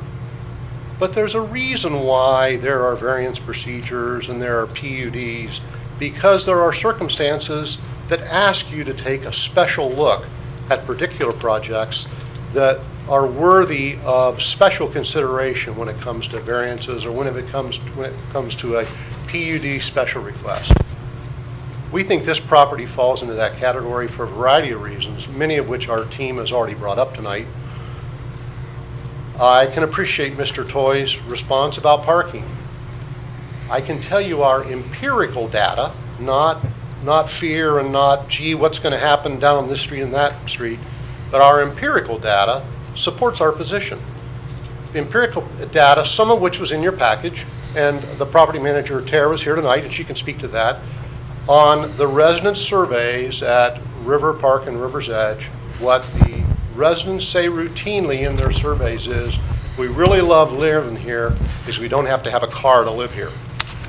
[SPEAKER 10] but there's a reason why there are variance procedures and there are PUDs, because there are circumstances that ask you to take a special look at particular projects that are worthy of special consideration when it comes to variances or when it comes to a PUD special request. We think this property falls into that category for a variety of reasons, many of which our team has already brought up tonight. I can appreciate Mr. Toy's response about parking. I can tell you our empirical data, not fear and not, gee, what's going to happen down this street and that street, but our empirical data supports our position. The empirical data, some of which was in your package, and the property manager, Tara, is here tonight, and she can speak to that, on the resident surveys at River Park and River's Edge. What the residents say routinely in their surveys is, we really love living here because we don't have to have a car to live here.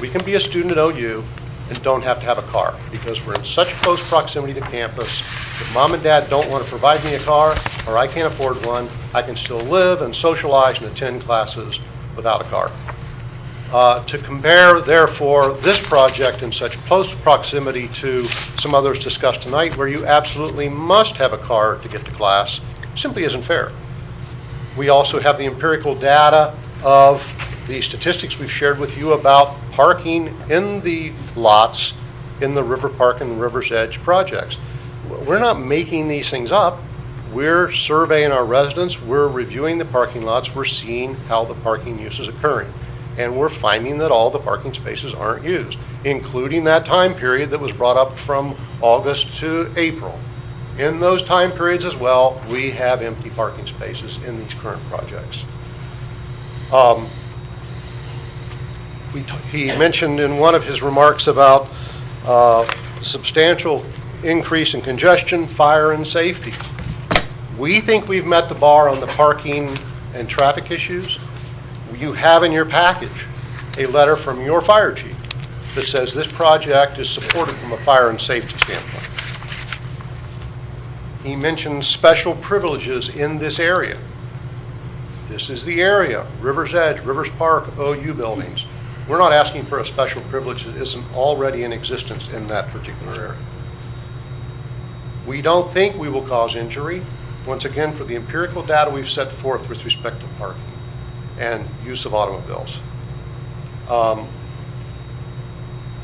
[SPEAKER 10] We can be a student at OU and don't have to have a car because we're in such close proximity to campus. If mom and dad don't want to provide me a car or I can't afford one, I can still live and socialize and attend classes without a car. To compare, therefore, this project in such close proximity to some others discussed tonight where you absolutely must have a car to get to class simply isn't fair. We also have the empirical data of the statistics we've shared with you about parking in the lots in the River Park and River's Edge projects. We're not making these things up. We're surveying our residents, we're reviewing the parking lots, we're seeing how the parking use is occurring. And we're finding that all the parking spaces aren't used, including that time period that was brought up from August to April. In those time periods as well, we have empty parking spaces in these current projects. He mentioned in one of his remarks about substantial increase in congestion, fire, and safety. We think we've met the bar on the parking and traffic issues. You have in your package a letter from your fire chief that says this project is supported from a fire and safety standpoint. He mentioned special privileges in this area. This is the area, River's Edge, River's Park, OU buildings. We're not asking for a special privilege that isn't already in existence in that particular area. We don't think we will cause injury, once again, for the empirical data we've set forth with respect to parking and use of automobiles.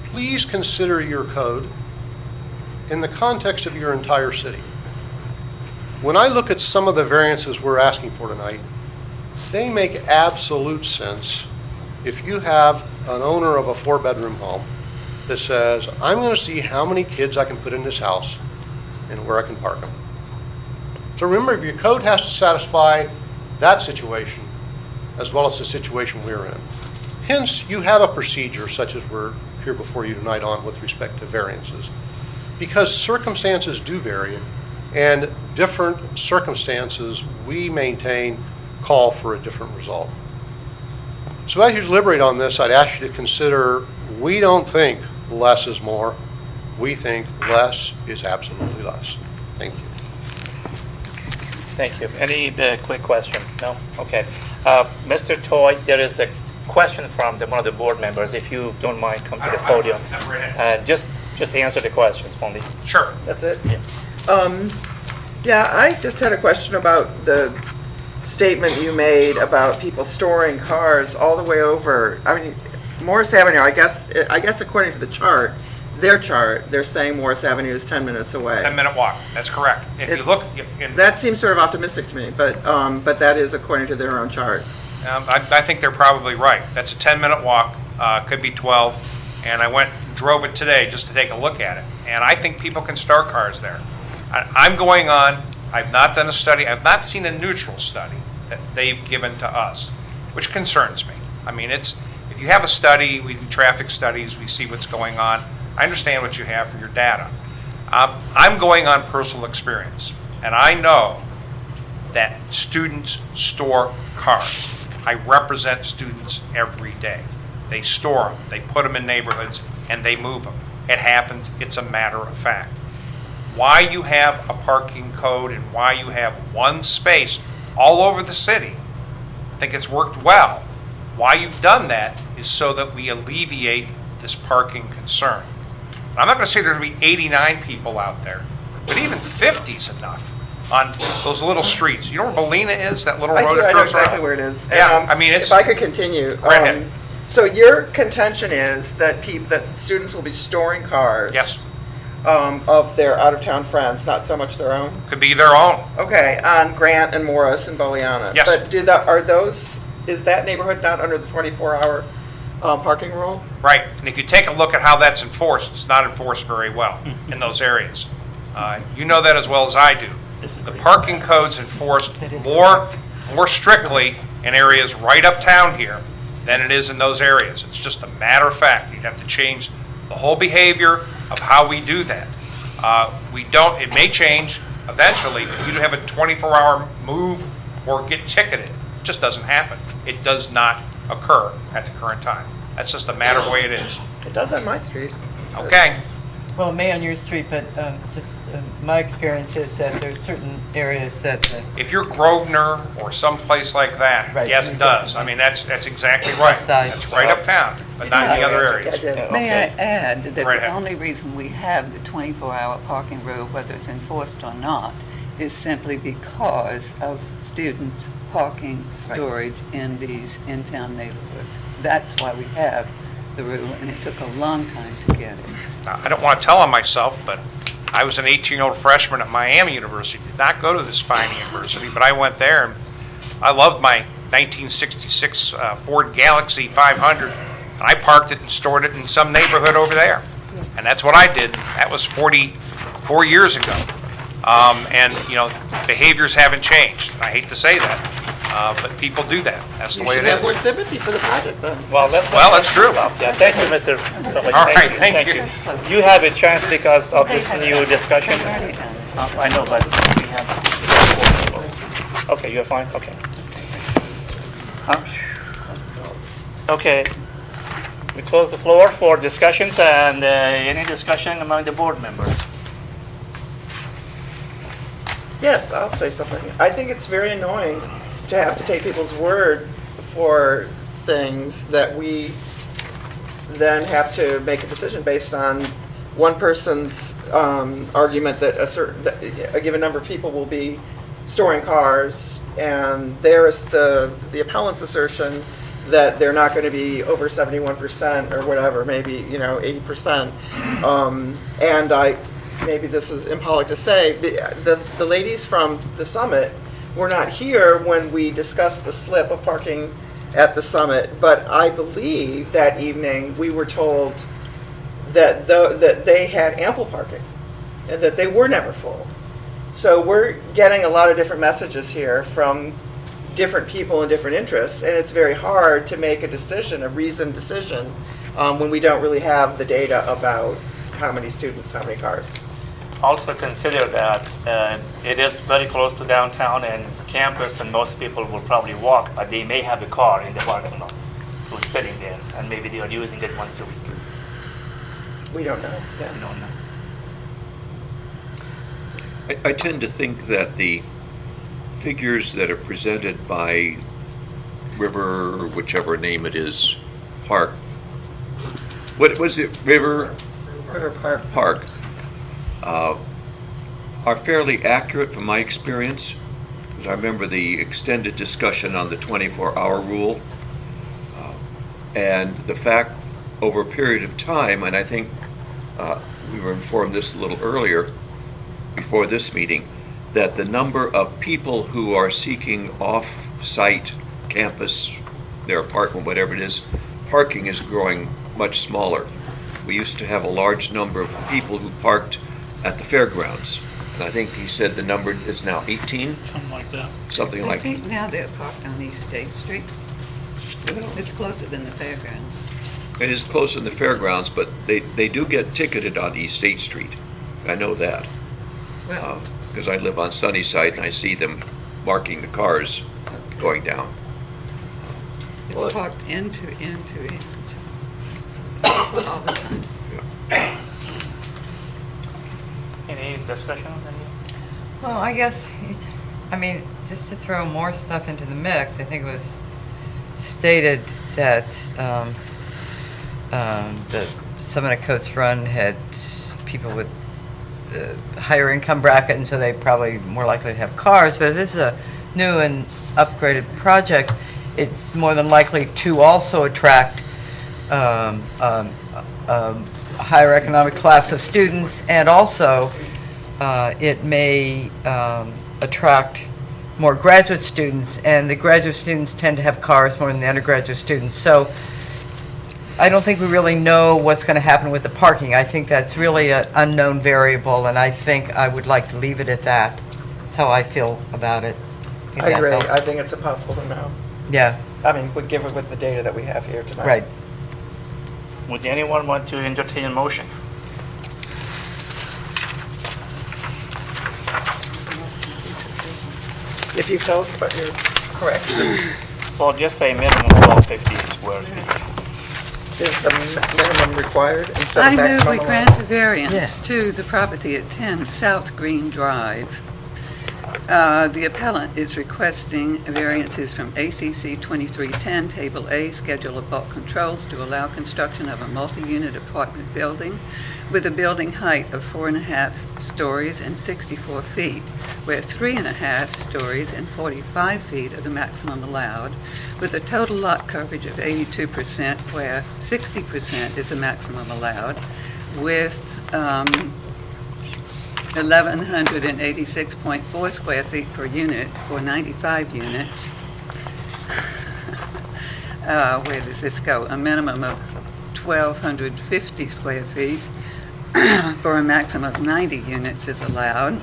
[SPEAKER 10] Please consider your code in the context of your entire city. When I look at some of the variances we're asking for tonight, they make absolute sense if you have an owner of a 4-bedroom home that says, I'm going to see how many kids I can put in this house and where I can park them. So remember, if your code has to satisfy that situation as well as the situation we're in. Hence, you have a procedure such as we're here before you tonight on with respect to variances, because circumstances do vary, and different circumstances we maintain call for a different result. So as you deliberate on this, I'd ask you to consider, we don't think less is more. We think less is absolutely less. Thank you.
[SPEAKER 1] Thank you. Any quick question? No? Okay. Mr. Toy, there is a question from one of the board members. If you don't mind, come to the podium. Just answer the questions only.
[SPEAKER 11] Sure. That's it?
[SPEAKER 1] Yeah.
[SPEAKER 11] Yeah, I just had a question about the statement you made about people storing cars all the way over. I mean, Morris Avenue, I guess according to the chart, their chart, they're saying Morris Avenue is 10 minutes away.
[SPEAKER 13] 10-minute walk, that's correct. If you look...
[SPEAKER 11] That seems sort of optimistic to me, but that is according to their own chart.
[SPEAKER 13] I think they're probably right. That's a 10-minute walk, could be 12, and I went and drove it today just to take a look at it. And I think people can store cars there. I'm going on, I've not done a study, I've not seen a neutral study that they've given to us, which concerns me. I mean, if you have a study, we do traffic studies, we see what's going on. I understand what you have for your data. I'm going on personal experience, and I know that students store cars. I represent students every day. They store them, they put them in neighborhoods, and they move them. It happens, it's a matter of fact. Why you have a parking code and why you have one space all over the city. I think it's worked well. Why you've done that is so that we alleviate this parking concern. I'm not going to say there's going to be 89 people out there, but even 50 is enough on those little streets. You know where Molina is, that little road?
[SPEAKER 11] I know exactly where it is.
[SPEAKER 13] Yeah, I mean, it's...
[SPEAKER 11] If I could continue.
[SPEAKER 13] Right ahead.
[SPEAKER 11] So your contention is that that students will be storing cars.
[SPEAKER 13] Yes.
[SPEAKER 11] Of their out-of-town friends, not so much their own?
[SPEAKER 13] Could be their own.
[SPEAKER 11] Okay, on Grant and Morris and Boliana.
[SPEAKER 13] Yes.
[SPEAKER 11] But is that neighborhood not under the 24-hour parking rule?
[SPEAKER 13] Right, and if you take a look at how that's enforced, it's not enforced very well in those areas. You know that as well as I do. The parking code's enforced more strictly in areas right uptown here than it is in those areas. It's just a matter of fact. You'd have to change the whole behavior of how we do that. It may change eventually, but you have a 24-hour move or get ticketed. It just doesn't happen. It does not occur at the current time. That's just a matter of the way it is.
[SPEAKER 11] It does on my street.
[SPEAKER 13] Okay.
[SPEAKER 9] Well, it may on your street, but my experience is that there's certain areas that...
[SPEAKER 13] If you're Grosvenor or someplace like that,
[SPEAKER 9] Right,
[SPEAKER 13] yes, it does. I mean, that's exactly right. That's right uptown, but not in the other areas.
[SPEAKER 7] May I add that
[SPEAKER 13] Right
[SPEAKER 7] the
[SPEAKER 13] ahead.
[SPEAKER 7] only reason we have the 24-hour parking rule, whether it's enforced or not, is simply because of students parking storage in these in-town neighborhoods. That's why we have the rule, and it took a long time to get it.
[SPEAKER 13] I don't want to tell on myself, but I was an 18-year-old freshman at Miami University. Did not go to this fine university, but I went there, and I loved my 1966 Ford Galaxy 500, and I parked it and stored it in some neighborhood over there. And that's what I did. That was 44 years ago. And, behaviors haven't changed. I hate to say that, but people do that. That's the way it
[SPEAKER 11] You should have
[SPEAKER 13] is.
[SPEAKER 11] more sympathy for the project, then.
[SPEAKER 1] Well,
[SPEAKER 13] that's true.
[SPEAKER 1] Yeah, thank you, Mr. Phillips.
[SPEAKER 13] All right, thank you.
[SPEAKER 1] You have a chance because of this new discussion. I know, but we have... Okay, you're fine? Okay. Okay. We close the floor for discussions, and any discussion among the board members?
[SPEAKER 11] Yes, I'll say something. I think it's very annoying to have to take people's word for things that we then have to make a decision based on one person's argument that a given number of people will be storing cars, and there is the appellant's assertion that they're not going to be over 71% or whatever, maybe 80%. And maybe this is impolite to say, the ladies from the summit were not here when we discussed the slip of parking at the summit, but I believe that evening we were told that they had ample parking and that they were never full. So we're getting a lot of different messages here from different people and different interests, and it's very hard to make a decision, a reasoned decision, when we don't really have the data about how many students, how many cars.
[SPEAKER 1] Also consider that it is very close to downtown and campus, and most people will probably walk, but they may have a car in the parking lot who's sitting there, and maybe they are using it once a week.
[SPEAKER 11] We don't know. Yeah.
[SPEAKER 1] We don't know.
[SPEAKER 5] I tend to think that the figures that are presented by River, whichever name it is, Park. What was it? River Park. Are fairly accurate from my experience. Because I remember the extended discussion on the 24-hour rule, and the fact over a period of time, and I think we were informed this a little earlier before this meeting, that the number of people who are seeking off-site campus, their apartment, whatever it is, parking is growing much smaller. We used to have a large number of people who parked at the fairgrounds. And I think he said the number is now 18?
[SPEAKER 3] Something like that.
[SPEAKER 5] Something
[SPEAKER 7] I
[SPEAKER 5] like
[SPEAKER 7] think now they're parked on East State Street. It's closer than the fairgrounds.
[SPEAKER 5] It is close in the fairgrounds, but they do get ticketed on East State Street. I know that.
[SPEAKER 7] Well,
[SPEAKER 5] Because I live on Sunnyside and I see them marking the cars going down.
[SPEAKER 7] it's parked into all the time.
[SPEAKER 1] Any discussions?
[SPEAKER 9] Well, I guess I mean, just to throw more stuff into the mix, I think it was stated that the Summit Coast Run had people with higher income bracket, and so they probably more likely to have cars. But if this is a new and upgraded project, it's more than likely to also attract a higher economic class of students, and also it may attract more graduate students, and the graduate students tend to have cars more than the undergraduate students. So I don't think we really know what's going to happen with the parking. I think that's really an unknown variable, and I think I would like to leave it at that. That's how I feel about it. If
[SPEAKER 11] I
[SPEAKER 9] that
[SPEAKER 11] agree.
[SPEAKER 9] helps.
[SPEAKER 11] I think it's impossible to know.
[SPEAKER 9] Yeah,
[SPEAKER 11] I mean, we give it with the data that we have here tonight.
[SPEAKER 9] right.
[SPEAKER 1] Would anyone want to entertain a motion?
[SPEAKER 11] If you tell us what you're correct,
[SPEAKER 1] Well, just say minimum 1250 square feet.
[SPEAKER 11] is the minimum required instead
[SPEAKER 7] I
[SPEAKER 11] of
[SPEAKER 7] move
[SPEAKER 11] maximum
[SPEAKER 7] we
[SPEAKER 11] allowed?
[SPEAKER 7] grant a variance
[SPEAKER 9] Yeah.
[SPEAKER 7] to the property at 10 South Green Drive. The appellant is requesting variances from ACC 2310, Table A, Schedule of Bulk Controls, to allow construction of a multi-unit apartment building with a building height of 4.5 stories and 64 feet, where 3.5 stories and 45 feet are the maximum allowed, with a total lot coverage of 82%, where 60% is the maximum allowed, with 1,186.4 square feet per unit for 95 units. Where does this go? A minimum of 1,250 square feet for a maximum of 90 units is allowed.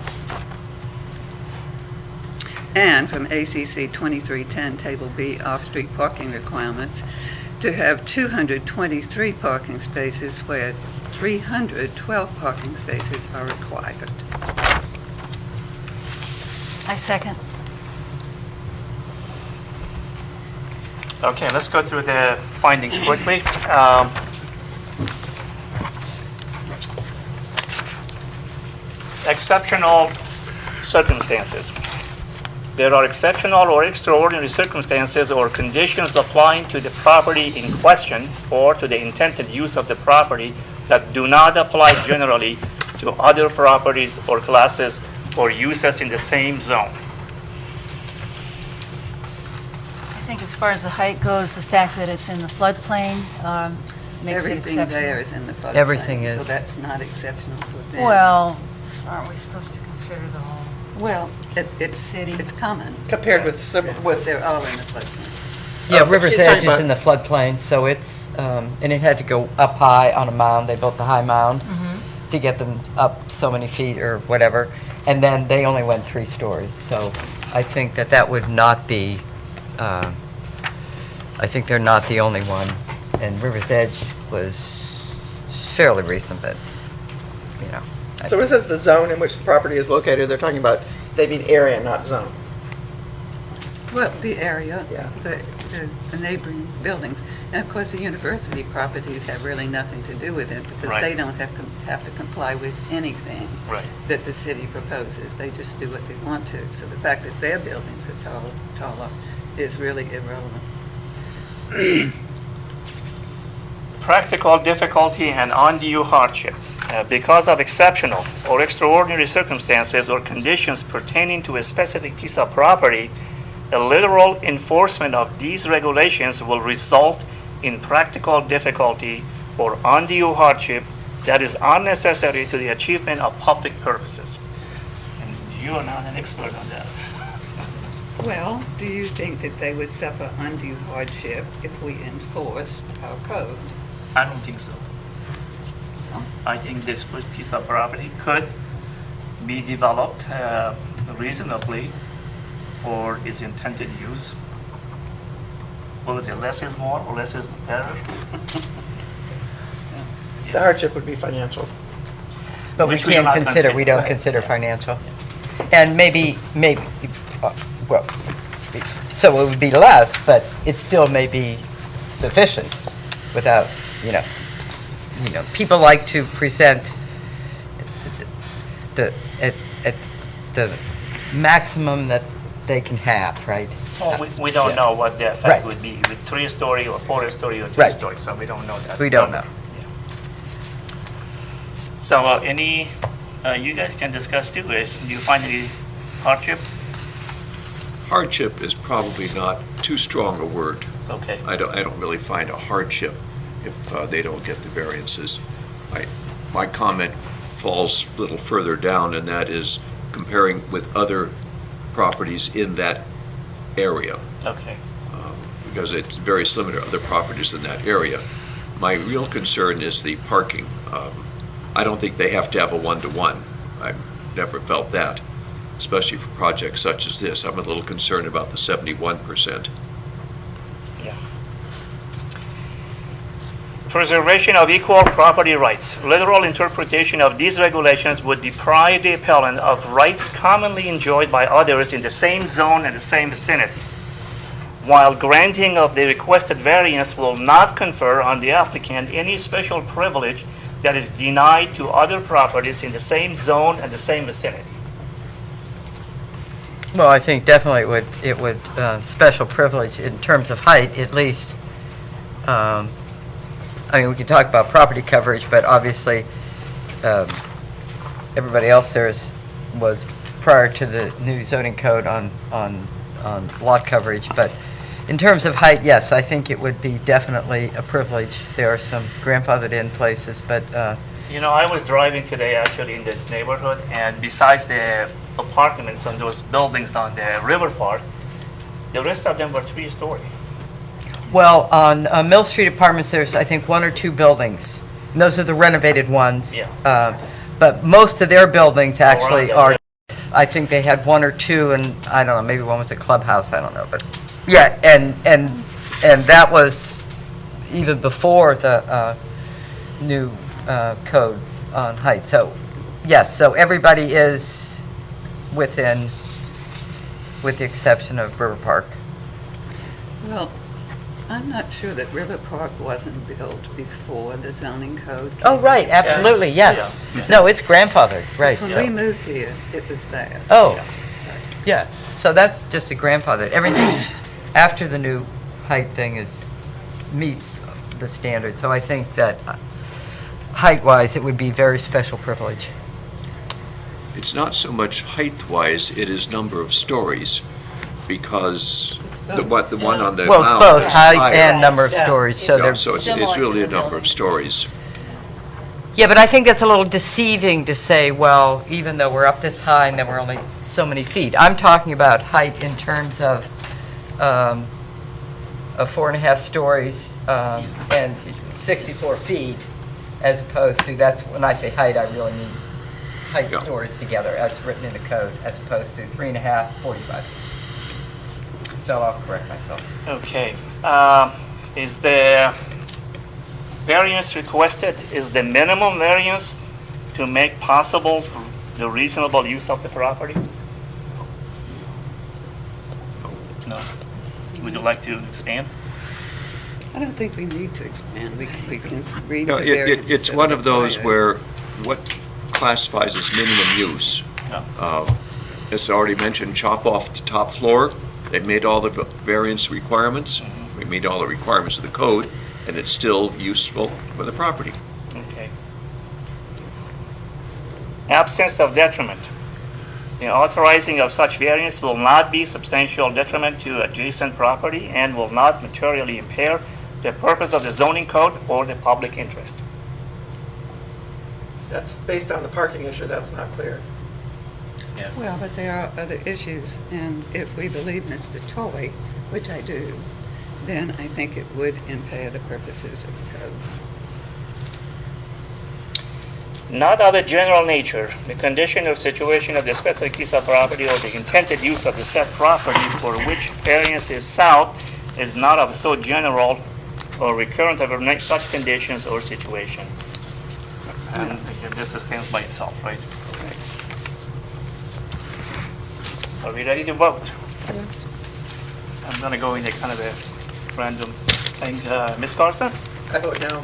[SPEAKER 7] And from ACC 2310, Table B, off-street parking requirements, to have 223 parking spaces where 312 parking spaces are required.
[SPEAKER 8] I second.
[SPEAKER 1] Okay, let's go through the findings quickly. Exceptional circumstances. There are exceptional or extraordinary circumstances or conditions applying to the property in question or to the intended use of the property that do not apply generally to other properties or classes or uses in the same zone.
[SPEAKER 16] I think as far as the height goes, the fact that it's in the floodplain makes it
[SPEAKER 7] Everything
[SPEAKER 16] exceptional.
[SPEAKER 7] there is in the floodplain.
[SPEAKER 9] Everything is.
[SPEAKER 7] So that's not exceptional for them.
[SPEAKER 16] Well, aren't we supposed to consider the whole?
[SPEAKER 7] Well, it's
[SPEAKER 16] City.
[SPEAKER 7] It's common.
[SPEAKER 11] Compared with some, with
[SPEAKER 7] They're all in the floodplain.
[SPEAKER 9] Yeah,
[SPEAKER 11] but
[SPEAKER 9] River's
[SPEAKER 11] she's
[SPEAKER 9] Edge
[SPEAKER 11] talking
[SPEAKER 9] is
[SPEAKER 11] about-
[SPEAKER 9] in the floodplain, so it's, and it had to go up high on a mound. They built the high mound to get them up so many feet or whatever. And then they only went 3 stories. So I think that that would not be, I think they're not the only one. And River's Edge was fairly recent, but, you know.
[SPEAKER 11] so when it says the zone in which the property is located, they're talking about, they mean area, not zone.
[SPEAKER 7] Well, the area,
[SPEAKER 11] Yeah.
[SPEAKER 7] the neighboring buildings. And of course, the university properties have really nothing to do with it because
[SPEAKER 1] Right.
[SPEAKER 7] they don't have to comply with anything
[SPEAKER 1] Right.
[SPEAKER 7] that the city proposes. They just do what they want to. So the fact that their buildings are taller is really irrelevant.
[SPEAKER 1] Practical difficulty and undue hardship. Because of exceptional or extraordinary circumstances or conditions pertaining to a specific piece of property, a literal enforcement of these regulations will result in practical difficulty or undue hardship that is unnecessary to the achievement of public purposes. And you are not an expert on that.
[SPEAKER 7] Well, do you think that they would suffer undue hardship if we enforced our code?
[SPEAKER 1] I don't think so. I think this piece of property could be developed reasonably for its intended use. What is it, less is more or less is better?
[SPEAKER 11] The hardship would be financial.
[SPEAKER 9] But we
[SPEAKER 1] Which we
[SPEAKER 9] can't
[SPEAKER 1] do not
[SPEAKER 9] consider, we don't
[SPEAKER 11] Right.
[SPEAKER 9] consider financial. And maybe, well, so it would be less, but it still may be sufficient without, you know, people like to present at the maximum that they can have, right?
[SPEAKER 1] Well, we don't
[SPEAKER 9] Yeah.
[SPEAKER 1] know what the effect
[SPEAKER 9] Right.
[SPEAKER 1] would be with 3-story or 4-story or
[SPEAKER 9] Right.
[SPEAKER 1] 2-story, so we don't know that.
[SPEAKER 9] We don't know.
[SPEAKER 1] Yeah. So you guys can discuss too. Do you find any hardship?
[SPEAKER 5] Hardship is probably not too strong a word.
[SPEAKER 1] Okay.
[SPEAKER 5] I don't really find a hardship if they don't get the variances. My comment falls a little further down, and that is comparing with other properties in that area,
[SPEAKER 1] Okay.
[SPEAKER 5] because it's very similar to other properties in that area. My real concern is the parking. I don't think they have to have a one-to-one. I've never felt that, especially for projects such as this. I'm a little concerned about the 71%.
[SPEAKER 1] Yeah. Preservation of equal property rights. Literal interpretation of these regulations would deprive the appellant of rights commonly enjoyed by others in the same zone and the same vicinity, while granting of the requested variance will not confer on the applicant any special privilege that is denied to other properties in the same zone and the same vicinity.
[SPEAKER 9] Well, I think definitely it would special privilege in terms of height, at least. I mean, we can talk about property coverage, but obviously, everybody else there was prior to the new zoning code on lot coverage. But in terms of height, yes, I think it would be definitely a privilege. There are some grandfathered in places, but
[SPEAKER 1] You know, I was driving today actually in the neighborhood, and besides the apartments on those buildings on the river part, the rest of them were 3-story.
[SPEAKER 9] well, on Mill Street Apartments, there's I think 1 or 2 buildings. And those are the renovated ones.
[SPEAKER 1] Yeah.
[SPEAKER 9] But most of their buildings actually
[SPEAKER 1] around
[SPEAKER 9] are. I think they had 1 or 2, and I don't know, maybe one was a clubhouse. I don't know, but yeah, and that was even before the new code on height. So yes, so everybody is within, with the exception of River Park.
[SPEAKER 7] Well, I'm not sure that River Park wasn't built before the zoning code.
[SPEAKER 9] Oh,
[SPEAKER 7] came
[SPEAKER 9] right,
[SPEAKER 7] in.
[SPEAKER 9] absolutely, yes. No, it's grandfathered, right.
[SPEAKER 7] When we moved here, it was there.
[SPEAKER 9] Oh, yeah, so that's just a grandfather. Everything after the new height thing meets the standard. So I think that height-wise, it would be very special privilege.
[SPEAKER 5] It's not so much height-wise, it is number of stories, because the one on the
[SPEAKER 9] Well, it's
[SPEAKER 5] mound
[SPEAKER 9] both
[SPEAKER 5] is
[SPEAKER 9] height
[SPEAKER 5] higher.
[SPEAKER 9] and number of stories, so
[SPEAKER 5] Yeah,
[SPEAKER 9] they're...
[SPEAKER 5] so it's
[SPEAKER 8] Similar
[SPEAKER 5] really
[SPEAKER 8] to
[SPEAKER 5] a
[SPEAKER 8] the
[SPEAKER 5] number of
[SPEAKER 8] building.
[SPEAKER 5] stories.
[SPEAKER 9] Yeah, but I think that's a little deceiving to say, well, even though we're up this high and then we're only so many feet. I'm talking about height in terms of 4.5 stories and 64 feet, as opposed to, that's, when I say height, I really mean height
[SPEAKER 5] Yeah.
[SPEAKER 9] stories together as written in the code, as opposed to 3.5, 45. So I'll correct myself.
[SPEAKER 1] Okay. Is the variance requested, is the minimum variance to make possible the reasonable use of the property? No. Would you like to expand?
[SPEAKER 7] I don't think we need to expand. We can read
[SPEAKER 5] No,
[SPEAKER 7] the variances.
[SPEAKER 5] it's
[SPEAKER 7] that
[SPEAKER 5] one
[SPEAKER 7] are
[SPEAKER 5] of those
[SPEAKER 7] required.
[SPEAKER 5] where what classifies as minimum use. As already mentioned, chop off the top floor. They made all the variance requirements. We meet all the requirements of the code, and it's still useful for the property.
[SPEAKER 1] Okay. Absence of detriment. The authorizing of such variance will not be substantial detriment to adjacent property and will not materially impair the purpose of the zoning code or the public interest.
[SPEAKER 11] That's based on the parking issue, that's not clear.
[SPEAKER 7] Well, but there are other issues, and if we believe Mr. Toy, which I do, then I think it would impair the purposes of the code.
[SPEAKER 1] Not of a general nature, the condition or situation of the specific piece of property or the intended use of the said property for which variance is sought is not of so general or recurrent of such conditions or situation. And again, this stands by itself, right? Are we ready to vote?
[SPEAKER 7] Yes.
[SPEAKER 1] I'm going to go into kind of a random thing. Ms. Carson?
[SPEAKER 11] I vote no.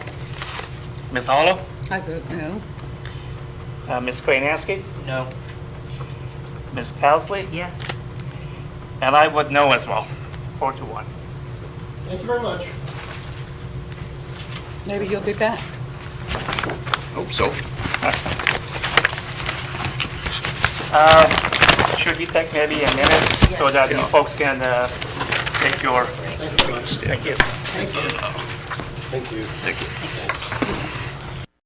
[SPEAKER 1] Ms. Hollow?
[SPEAKER 7] I vote no.
[SPEAKER 1] Ms. Krainaski?
[SPEAKER 9] No.
[SPEAKER 1] Ms. Towsley?
[SPEAKER 8] Yes.
[SPEAKER 1] And I would know as well, 4-1.
[SPEAKER 10] Thank you very much.
[SPEAKER 7] Maybe you'll be back.
[SPEAKER 5] Hope so.
[SPEAKER 1] Should we take maybe a minute so that you folks can take your...
[SPEAKER 10] Thank you.
[SPEAKER 1] Thank you.
[SPEAKER 10] Thank you.
[SPEAKER 5] Thank you.